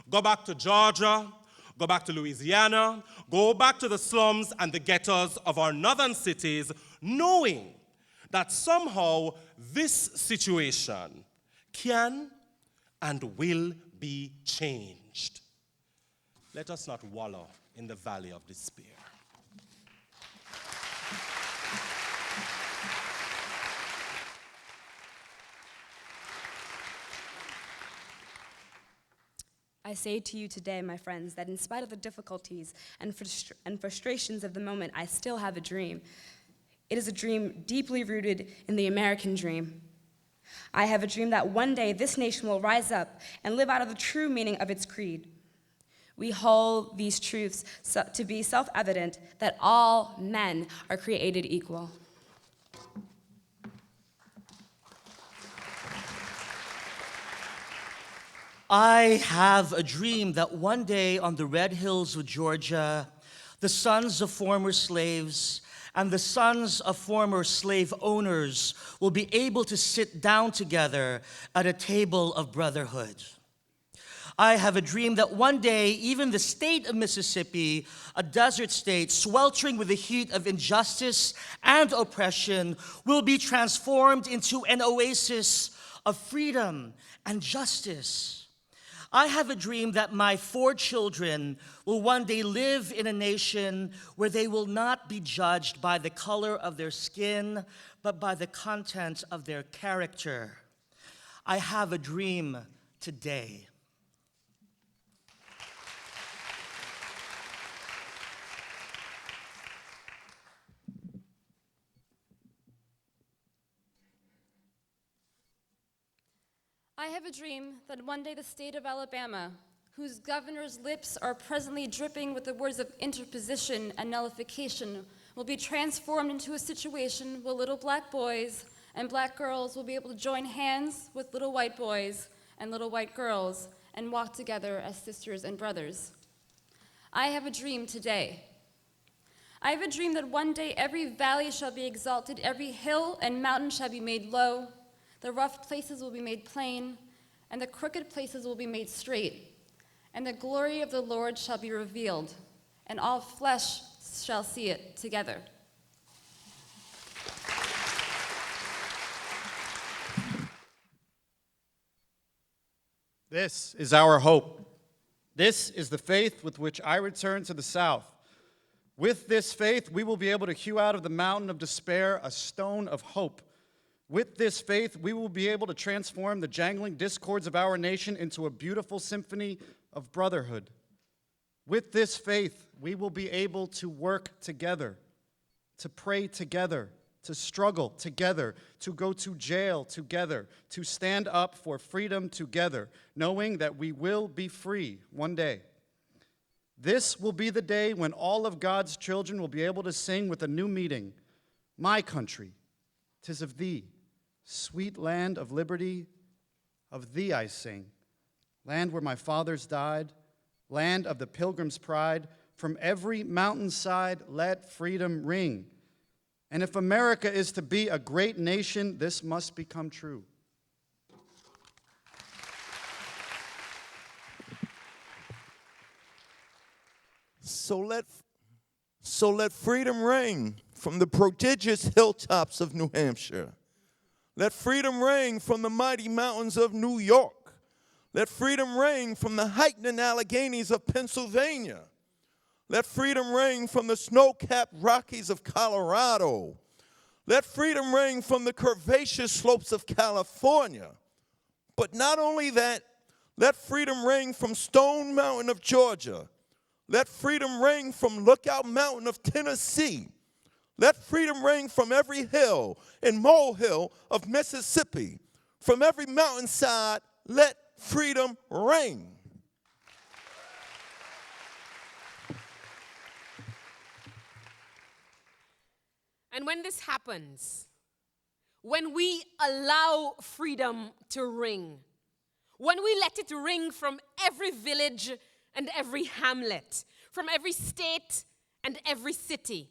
Go back to Georgia. Go back to Louisiana. Go back to the slums and the ghettos of our northern cities, knowing that somehow this situation can and will be changed. Let us not wallow in the valley of despair. I say to you today, my friends, that in spite of the difficulties and frustrations of the moment, I still have a dream. It is a dream deeply rooted in the American dream. I have a dream that one day this nation will rise up and live out of the true meaning of its creed. We hold these truths to be self-evident that all men are created equal. I have a dream that one day on the red hills of Georgia, the sons of former slaves and the sons of former slave owners will be able to sit down together at a table of brotherhood. I have a dream that one day, even the state of Mississippi, a desert state sweltering with the heat of injustice and oppression, will be transformed into an oasis of freedom and justice. I have a dream that my 4 children will one day live in a nation where they will not be judged by the color of their skin, but by the content of their character. I have a dream today. I have a dream that one day the state of Alabama, whose governor's lips are presently dripping with the words of interposition and nullification, will be transformed into a situation where little black boys and black girls will be able to join hands with little white boys and little white girls and walk together as sisters and brothers. I have a dream today. I have a dream that one day every valley shall be exalted, every hill and mountain shall be made low, the rough places will be made plain, and the crooked places will be made straight. And the glory of the Lord shall be revealed, and all flesh shall see it together. This is our hope. This is the faith with which I return to the South. With this faith, we will be able to hew out of the mountain of despair a stone of hope. With this faith, we will be able to transform the jangling discords of our nation into a beautiful symphony of brotherhood. With this faith, we will be able to work together, to pray together, to struggle together, to go to jail together, to stand up for freedom together, knowing that we will be free one day. This will be the day when all of God's children will be able to sing with a new meaning, "My country, 'tis of thee. Sweet land of liberty, of thee I sing. Land where my fathers died, land of the pilgrim's pride. From every mountainside let freedom ring. And if America is to be a great nation, this must become true." So let freedom ring from the prodigious hilltops of New Hampshire. Let freedom ring from the mighty mountains of New York. Let freedom ring from the Heightening Alleghenies of Pennsylvania. Let freedom ring from the snow-capped Rockies of Colorado. Let freedom ring from the curvaceous slopes of California. But not only that, let freedom ring from Stone Mountain of Georgia. Let freedom ring from Lookout Mountain of Tennessee. Let freedom ring from every hill and molehill of Mississippi. From every mountainside, let freedom ring. And when this happens, when we allow freedom to ring, when we let it ring from every village and every hamlet, from every state and every city,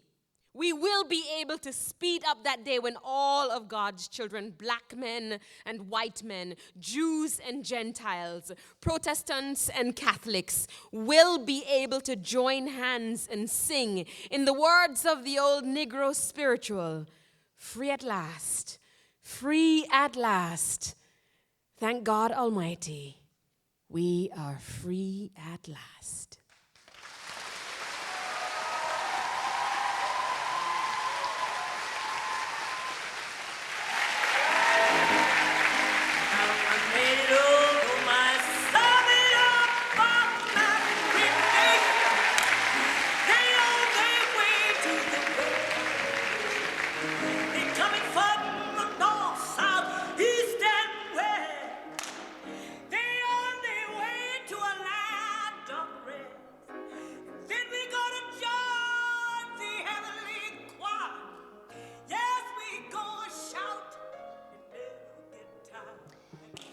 we will be able to speed up that day when all of God's children, black men and white men, Jews and Gentiles, Protestants and Catholics, will be able to join hands and sing, in the words of the old Negro spiritual, "Free at last, free at last. Thank God Almighty, we are free at last."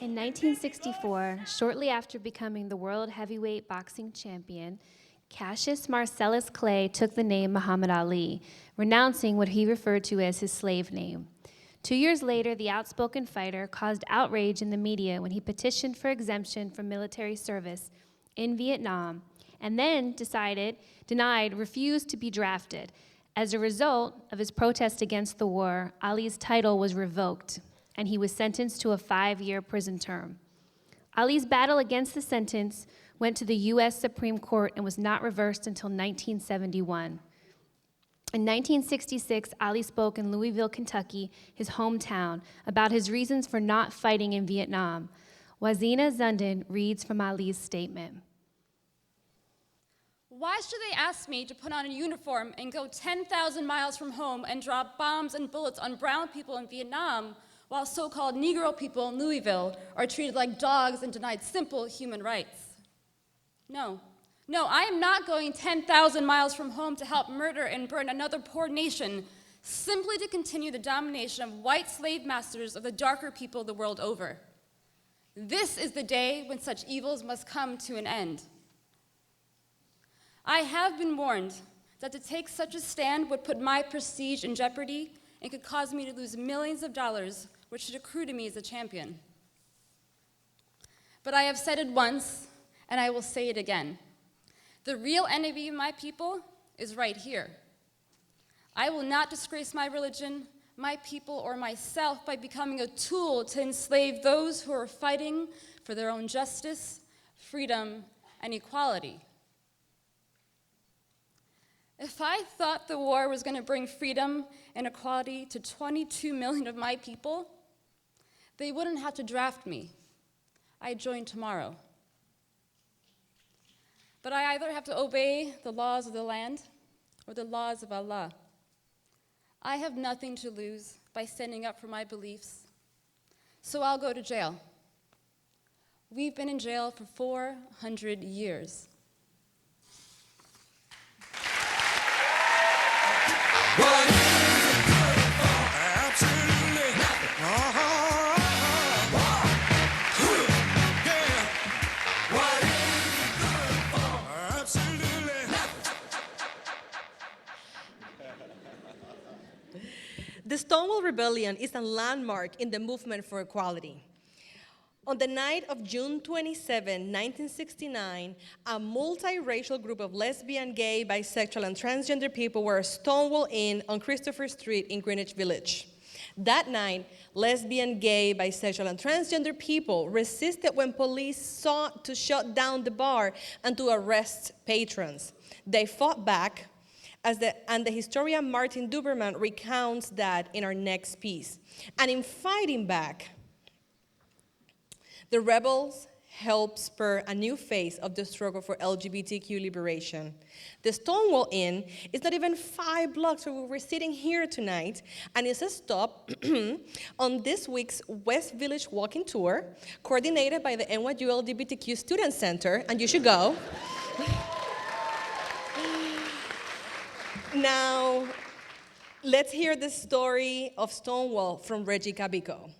In 1964, shortly after becoming the world heavyweight boxing champion, Cassius Marcellus Clay took the name Muhammad Ali, renouncing what he referred to as his slave name. 2 years later, the outspoken fighter caused outrage in the media when he petitioned for exemption from military service in Vietnam, and then refused to be drafted. As a result of his protest against the war, Ali's title was revoked, and he was sentenced to a 5-year prison term. Ali's battle against the sentence went to the U.S. Supreme Court and was not reversed until 1971. In 1966, Ali spoke in Louisville, Kentucky, his hometown, about his reasons for not fighting in Vietnam. Wazina Zundin reads from Ali's statement. Why should they ask me to put on a uniform and go 10,000 miles from home and drop bombs and bullets on brown people in Vietnam while so-called Negro people in Louisville are treated like dogs and denied simple human rights? No, I am not going 10,000 miles from home to help murder and burn another poor nation simply to continue the domination of white slave masters of the darker people the world over. This is the day when such evils must come to an end. I have been warned that to take such a stand would put my prestige in jeopardy and could cause me to lose millions of dollars, which should accrue to me as a champion. But I have said it once, and I will say it again. The real enemy of my people is right here. I will not disgrace my religion, my people, or myself by becoming a tool to enslave those who are fighting for their own justice, freedom, and equality. If I thought the war was going to bring freedom and equality to 22 million of my people, they wouldn't have to draft me. I'd join tomorrow. But I either have to obey the laws of the land or the laws of Allah. I have nothing to lose by standing up for my beliefs, so I'll go to jail. We've been in jail for 400 years. The Stonewall Rebellion is a landmark in the movement for equality. On the night of June 27, 1969, a multiracial group of lesbian, gay, bisexual, and transgender people were stonewalled in on Christopher Street in Greenwich Village. That night, lesbian, gay, bisexual, and transgender people resisted when police sought to shut down the bar and to arrest patrons. They fought back, and the historian Martin Duberman recounts that in our next piece. And in fighting back, the rebels helped spur a new phase of the struggle for LGBTQ liberation. The Stonewall Inn is not even 5 blocks from where we're sitting here tonight, and it's a stop on this week's West Village walking tour, coordinated by the NYU LGBTQ Student Center, and you should go. Now, let's hear the story of Stonewall from Reggie Cabico.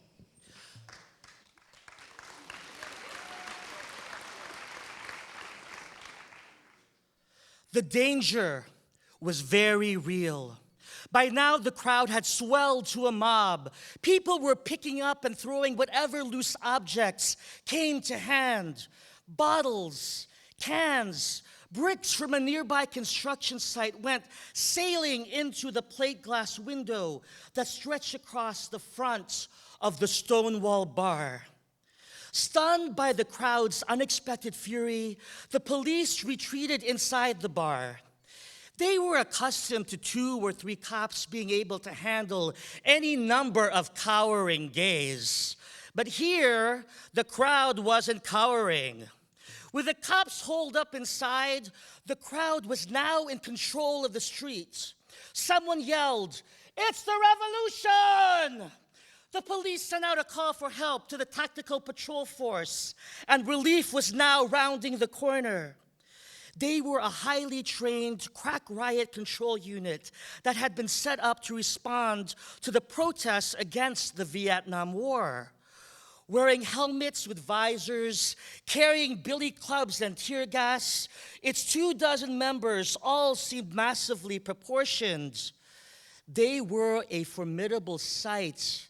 The danger was very real. By now, the crowd had swelled to a mob. People were picking up and throwing whatever loose objects came to hand. Bottles, cans, bricks from a nearby construction site went sailing into the plate glass window that stretched across the front of the Stonewall Bar. Stunned by the crowd's unexpected fury, the police retreated inside the bar. They were accustomed to 2 or 3 cops being able to handle any number of cowering gays. But here, the crowd wasn't cowering. With the cops holed up inside, the crowd was now in control of the streets. Someone yelled, "It's the revolution!" The police sent out a call for help to the Tactical Patrol Force, and relief was now rounding the corner. They were a highly trained crack riot control unit that had been set up to respond to the protests against the Vietnam War. wearing helmets with visors, carrying billy clubs and tear gas. Its 24 members all seemed massively proportioned. They were a formidable sight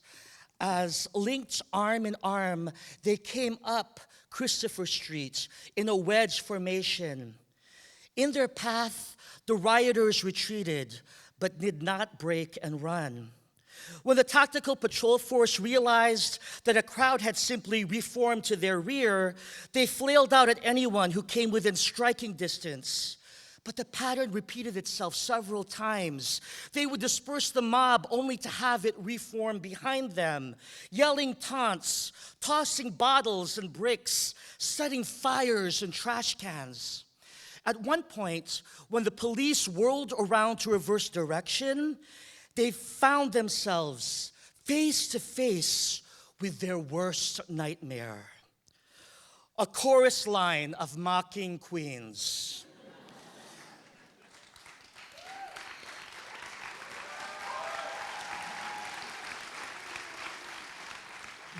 as, linked arm in arm, they came up Christopher Street in a wedge formation. In their path, the rioters retreated, but did not break and run. When the tactical patrol force realized that a crowd had simply reformed to their rear, they flailed out at anyone who came within striking distance. But the pattern repeated itself several times. They would disperse the mob only to have it reform behind them, yelling taunts, tossing bottles and bricks, setting fires and trash cans. At one point, when the police whirled around to reverse direction, they found themselves face to face with their worst nightmare. A chorus line of mocking queens.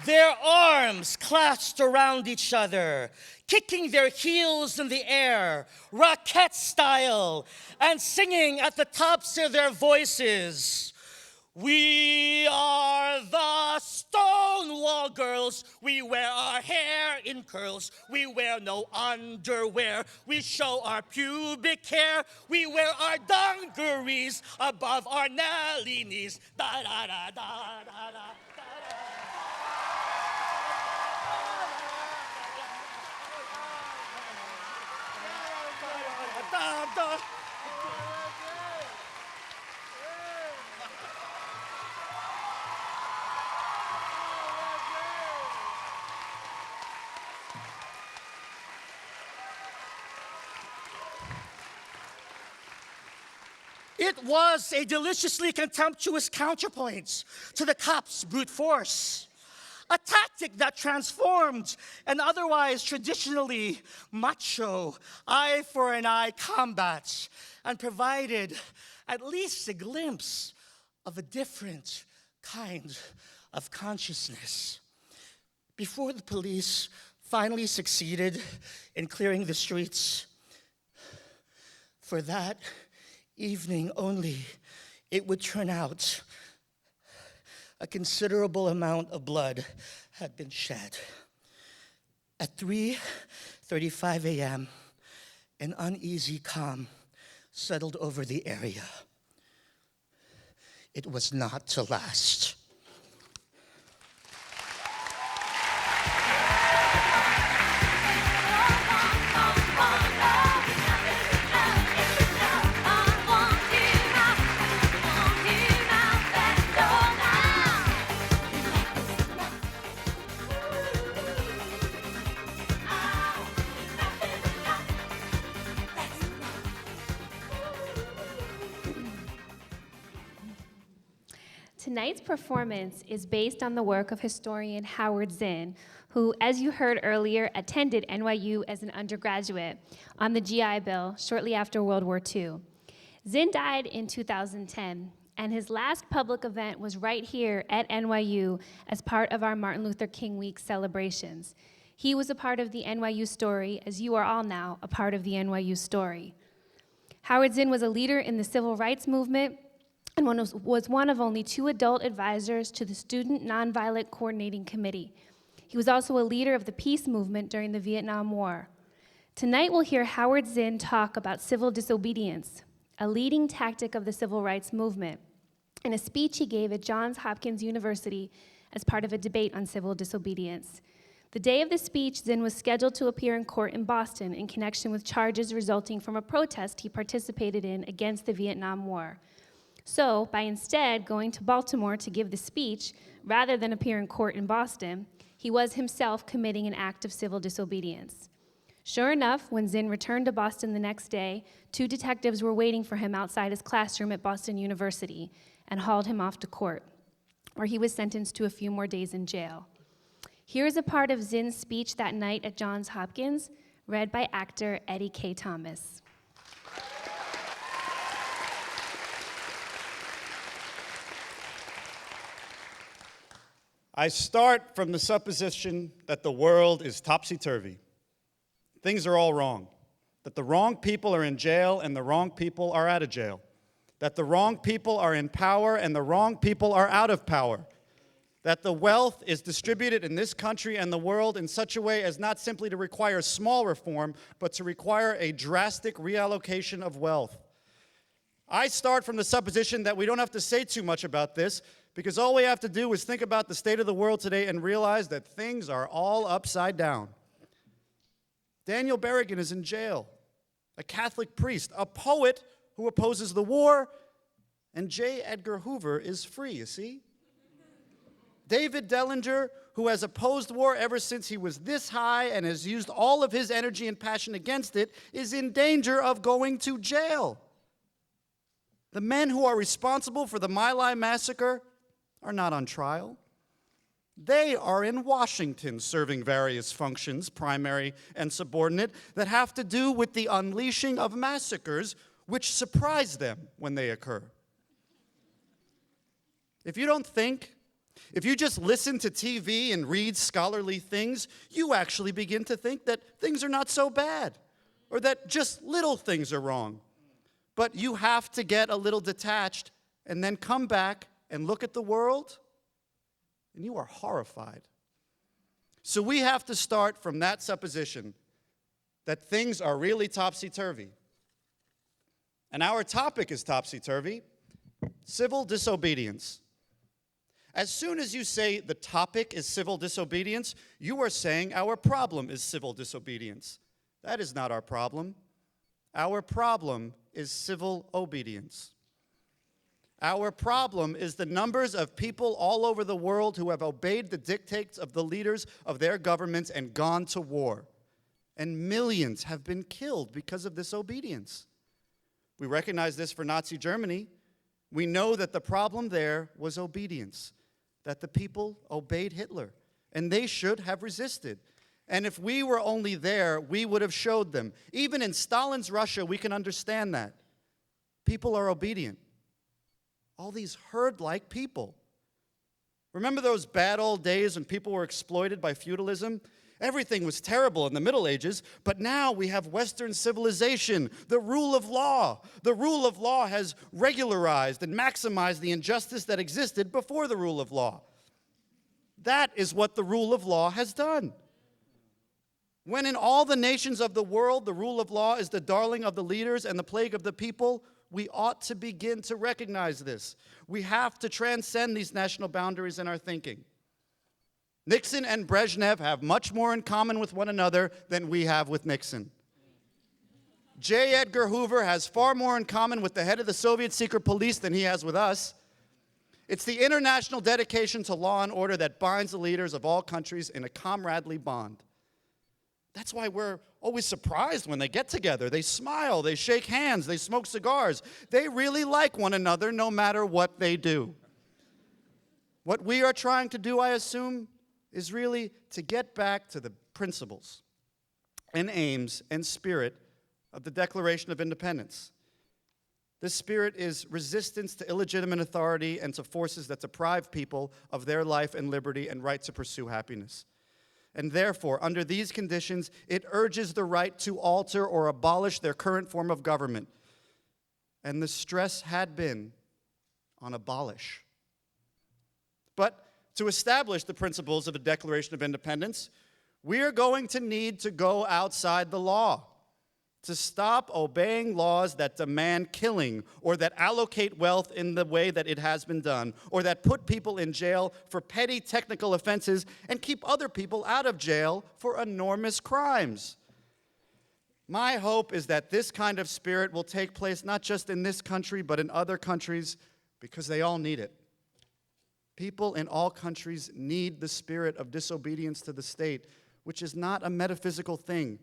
Their arms clasped around each other, kicking their heels in the air, Rockette style, and singing at the tops of their voices. We are the Stonewall Girls. We wear our hair in curls. We wear no underwear. We show our pubic hair. We wear our dungarees above our Nelly knees. Da da da da da da. It was a deliciously contemptuous counterpoint to the cops' brute force. A tactic that transformed an otherwise traditionally macho eye for an eye combat and provided at least a glimpse of a different kind of consciousness. Before the police finally succeeded in clearing the streets, for that evening only, it would turn out a considerable amount of blood had been shed. At 3:35 a.m., an uneasy calm settled over the area. It was not to last. Tonight's performance is based on the work of historian Howard Zinn, who, as you heard earlier, attended NYU as an undergraduate on the GI Bill shortly after World War II. Zinn died in 2010, and his last public event was right here at NYU as part of our Martin Luther King Week celebrations. He was a part of the NYU story, as you are all now a part of the NYU story. Howard Zinn was a leader in the civil rights movement and was one of only 2 adult advisors to the Student Nonviolent Coordinating Committee. He was also a leader of the peace movement during the Vietnam War. Tonight we'll hear Howard Zinn talk about civil disobedience, a leading tactic of the civil rights movement, in a speech he gave at Johns Hopkins University as part of a debate on civil disobedience. The day of the speech, Zinn was scheduled to appear in court in Boston in connection with charges resulting from a protest he participated in against the Vietnam War. So, by instead going to Baltimore to give the speech, rather than appear in court in Boston, he was himself committing an act of civil disobedience. Sure enough, when Zinn returned to Boston the next day, 2 detectives were waiting for him outside his classroom at Boston University and hauled him off to court, where he was sentenced to a few more days in jail. Here is a part of Zinn's speech that night at Johns Hopkins, read by actor Eddie K. Thomas. I start from the supposition that the world is topsy-turvy. Things are all wrong. That the wrong people are in jail and the wrong people are out of jail. That the wrong people are in power and the wrong people are out of power. That the wealth is distributed in this country and the world in such a way as not simply to require small reform, but to require a drastic reallocation of wealth. I start from the supposition that we don't have to say too much about this, because all we have to do is think about the state of the world today and realize that things are all upside down. Daniel Berrigan is in jail, a Catholic priest, a poet who opposes the war, and J. Edgar Hoover is free, you see? David Dellinger, who has opposed war ever since he was this high and has used all of his energy and passion against it, is in danger of going to jail. The men who are responsible for the My Lai massacre are not on trial. They are in Washington serving various functions, primary and subordinate, that have to do with the unleashing of massacres which surprise them when they occur. If you don't think, if you just listen to TV and read scholarly things, you actually begin to think that things are not so bad, or that just little things are wrong. But you have to get a little detached and then come back and look at the world, and you are horrified. So we have to start from that supposition that things are really topsy-turvy. And our topic is topsy-turvy, civil disobedience. As soon as you say the topic is civil disobedience, you are saying our problem is civil disobedience. That is not our problem. Our problem is civil obedience. Our problem is the numbers of people all over the world who have obeyed the dictates of the leaders of their governments and gone to war. And millions have been killed because of this obedience. We recognize this for Nazi Germany. We know that the problem there was obedience, that the people obeyed Hitler, and they should have resisted. And if we were only there, we would have showed them. Even in Stalin's Russia, we can understand that. People are obedient. All these herd-like people. Remember those bad old days when people were exploited by feudalism? Everything was terrible in the Middle Ages, but now we have Western civilization, the rule of law. The rule of law has regularized and maximized the injustice that existed before the rule of law. That is what the rule of law has done. When in all the nations of the world, the rule of law is the darling of the leaders and the plague of the people, we ought to begin to recognize this. We have to transcend these national boundaries in our thinking. Nixon and Brezhnev have much more in common with one another than we have with Nixon. J. Edgar Hoover has far more in common with the head of the Soviet secret police than he has with us. It's the international dedication to law and order that binds the leaders of all countries in a comradely bond. That's why we're always surprised when they get together. They smile, they shake hands, they smoke cigars. They really like one another no matter what they do. What we are trying to do, I assume, is really to get back to the principles and aims and spirit of the Declaration of Independence. This spirit is resistance to illegitimate authority and to forces that deprive people of their life and liberty and right to pursue happiness. And therefore, under these conditions, it urges the right to alter or abolish their current form of government. And the stress had been on abolish. But to establish the principles of the Declaration of Independence, we are going to need to go outside the law, to stop obeying laws that demand killing or that allocate wealth in the way that it has been done, or that put people in jail for petty technical offenses and keep other people out of jail for enormous crimes. My hope is that this kind of spirit will take place not just in this country, but in other countries, because they all need it. People in all countries need the spirit of disobedience to the state, which is not a metaphysical thing,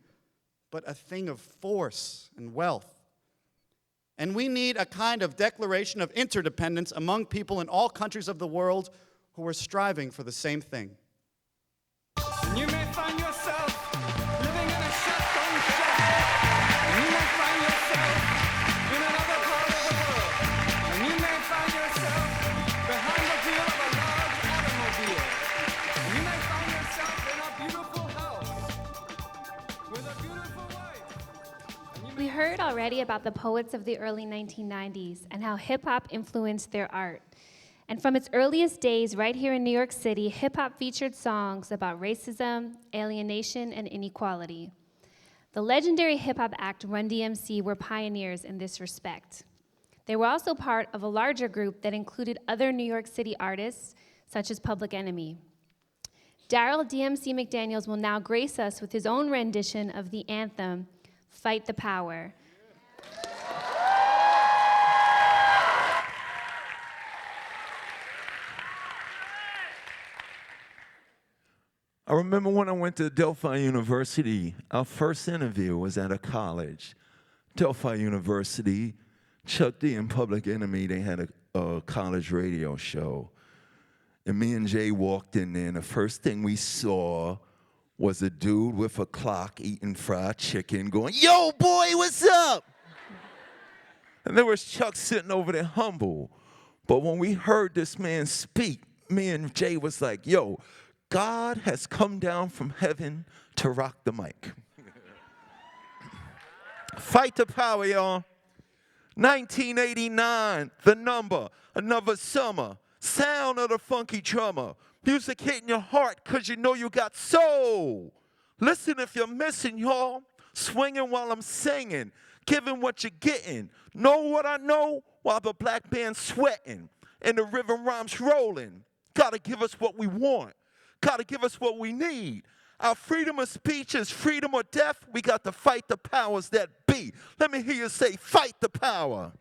but a thing of force and wealth. And we need a kind of declaration of interdependence among people in all countries of the world who are striving for the same thing. You may find yourself living in a shotgun shack, and you may find yourself in another part of the world, and you may find yourself behind the wheel of a large automobile. already about the poets of the early 1990s and how hip hop influenced their art. And from its earliest days, right here in New York City, hip hop featured songs about racism, alienation, and inequality. The legendary hip hop act Run DMC were pioneers in this respect. They were also part of a larger group that included other New York City artists, such as Public Enemy. Daryl DMC McDaniels will now grace us with his own rendition of the anthem, Fight the Power. I remember when I went to Delphi University, our first interview was at a college. Delphi University, Chuck D and Public Enemy, they had a college radio show. And me and Jay walked in there, and the first thing we saw was a dude with a clock eating fried chicken going, "Yo, boy, what's up?" And there was Chuck sitting over there humble. But when we heard this man speak, me and Jay was like, yo, God has come down from heaven to rock the mic. Fight the power, y'all. 1989, The Number, Another Summer, sound of the funky drummer. Music hitting your heart because you know you got soul. Listen if you're missing, y'all. Swinging while I'm singing, giving what you're getting. Know what I know while the black band's sweating and the rhythm rhymes rolling. Gotta give us what we want. Gotta give us what we need. Our freedom of speech is freedom or death. We got to fight the powers that be. Let me hear you say, fight the power.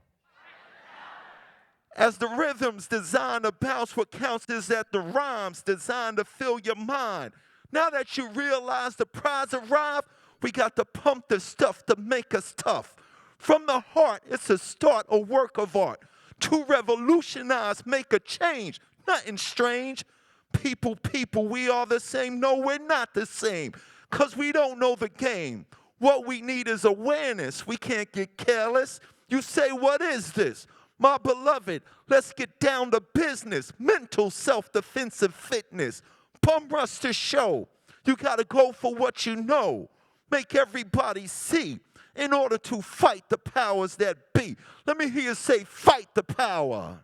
As the rhythms designed to bounce, what counts is that the rhymes designed to fill your mind. Now that you realize the prize arrived, we got to pump the stuff to make us tough. From the heart, it's a start, a work of art. To revolutionize, make a change, nothing strange. People, we are the same. No, we're not the same, because we don't know the game. What we need is awareness. We can't get careless. You say, what is this? My beloved, let's get down to business. Mental self-defensive fitness. Bum rush to show. You got to go for what you know. Make everybody see in order to fight the powers that be. Let me hear you say, fight the power.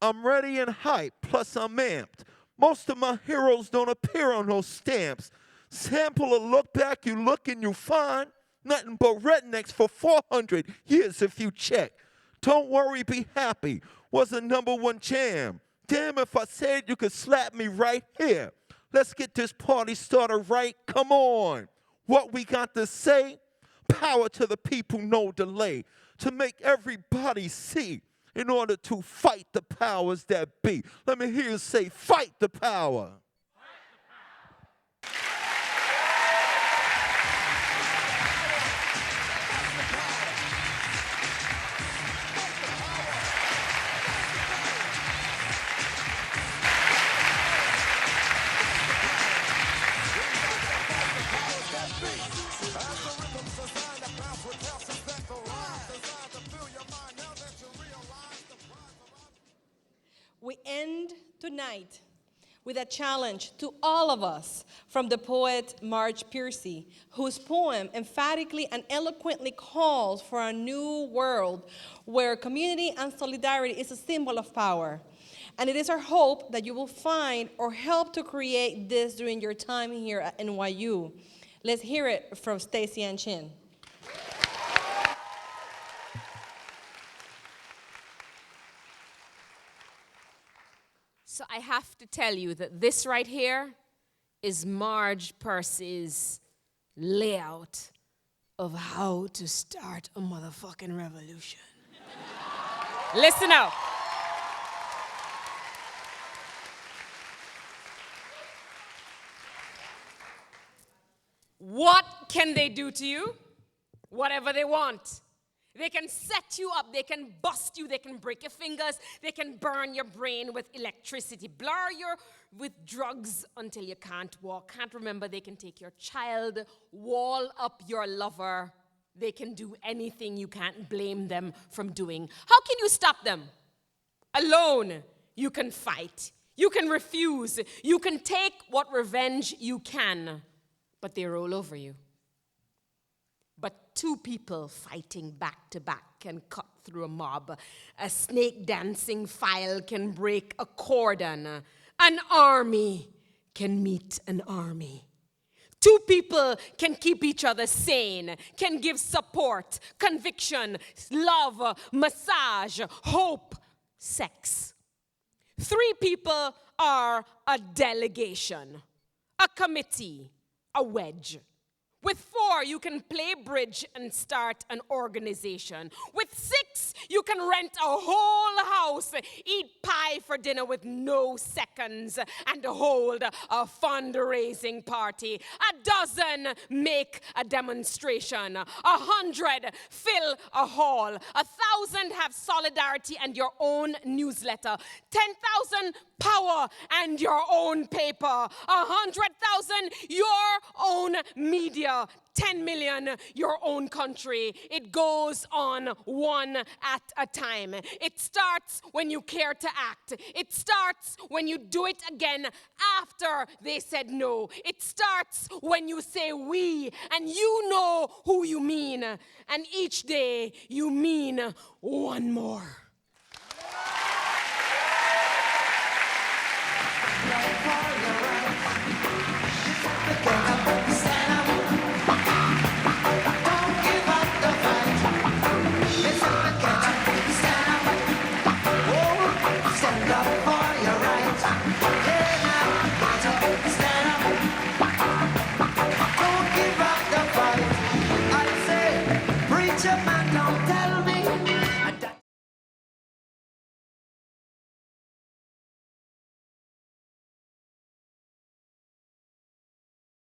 I'm ready and hyped, plus I'm amped. Most of my heroes don't appear on those stamps. Sample a look back, you look and you find nothing but rednecks for 400 years if you check. Don't worry, be happy, was the #1 jam. Damn, if I said you could slap me right here. Let's get this party started right, come on. What we got to say? Power to the people, no delay. To make everybody see. In order to fight the powers that be. Let me hear you say, fight the power. We end tonight with a challenge to all of us from the poet Marge Piercy, whose poem emphatically and eloquently calls for a new world where community and solidarity is a symbol of power. And it is our hope that you will find or help to create this during your time here at NYU. Let's hear it from Stacy Ann Chin. So I have to tell you that this right here is Marge Piercy's layout of how to start a motherfucking revolution. Listen up. What can they do to you? Whatever they want. They can set you up, they can bust you, they can break your fingers, they can burn your brain with electricity, blur you with drugs until you can't walk, can't remember. They can take your child, wall up your lover. They can do anything you can't blame them from doing. How can you stop them? Alone, you can fight. You can refuse. You can take what revenge you can, but they roll over you. but two people fighting back to back can cut through a mob. A snake dancing file can break a cordon. An army can meet an army. Two people can keep each other sane, can give support, conviction, love, massage, hope, sex. Three people are a delegation, a committee, a wedge. With four, you can play bridge and start an organization. With six, you can rent a whole house, eat pie for dinner with no seconds, and hold a fundraising party. 12 make a demonstration. 100 fill a hall. 1,000 have solidarity and your own newsletter. 10,000 power and your own paper. 100,000 your own media. 10 million your own country. It goes on one at a time. It starts when you care to act. It starts when you do it again after they said no. It starts when you say we and you know who you mean. And each day you mean one more.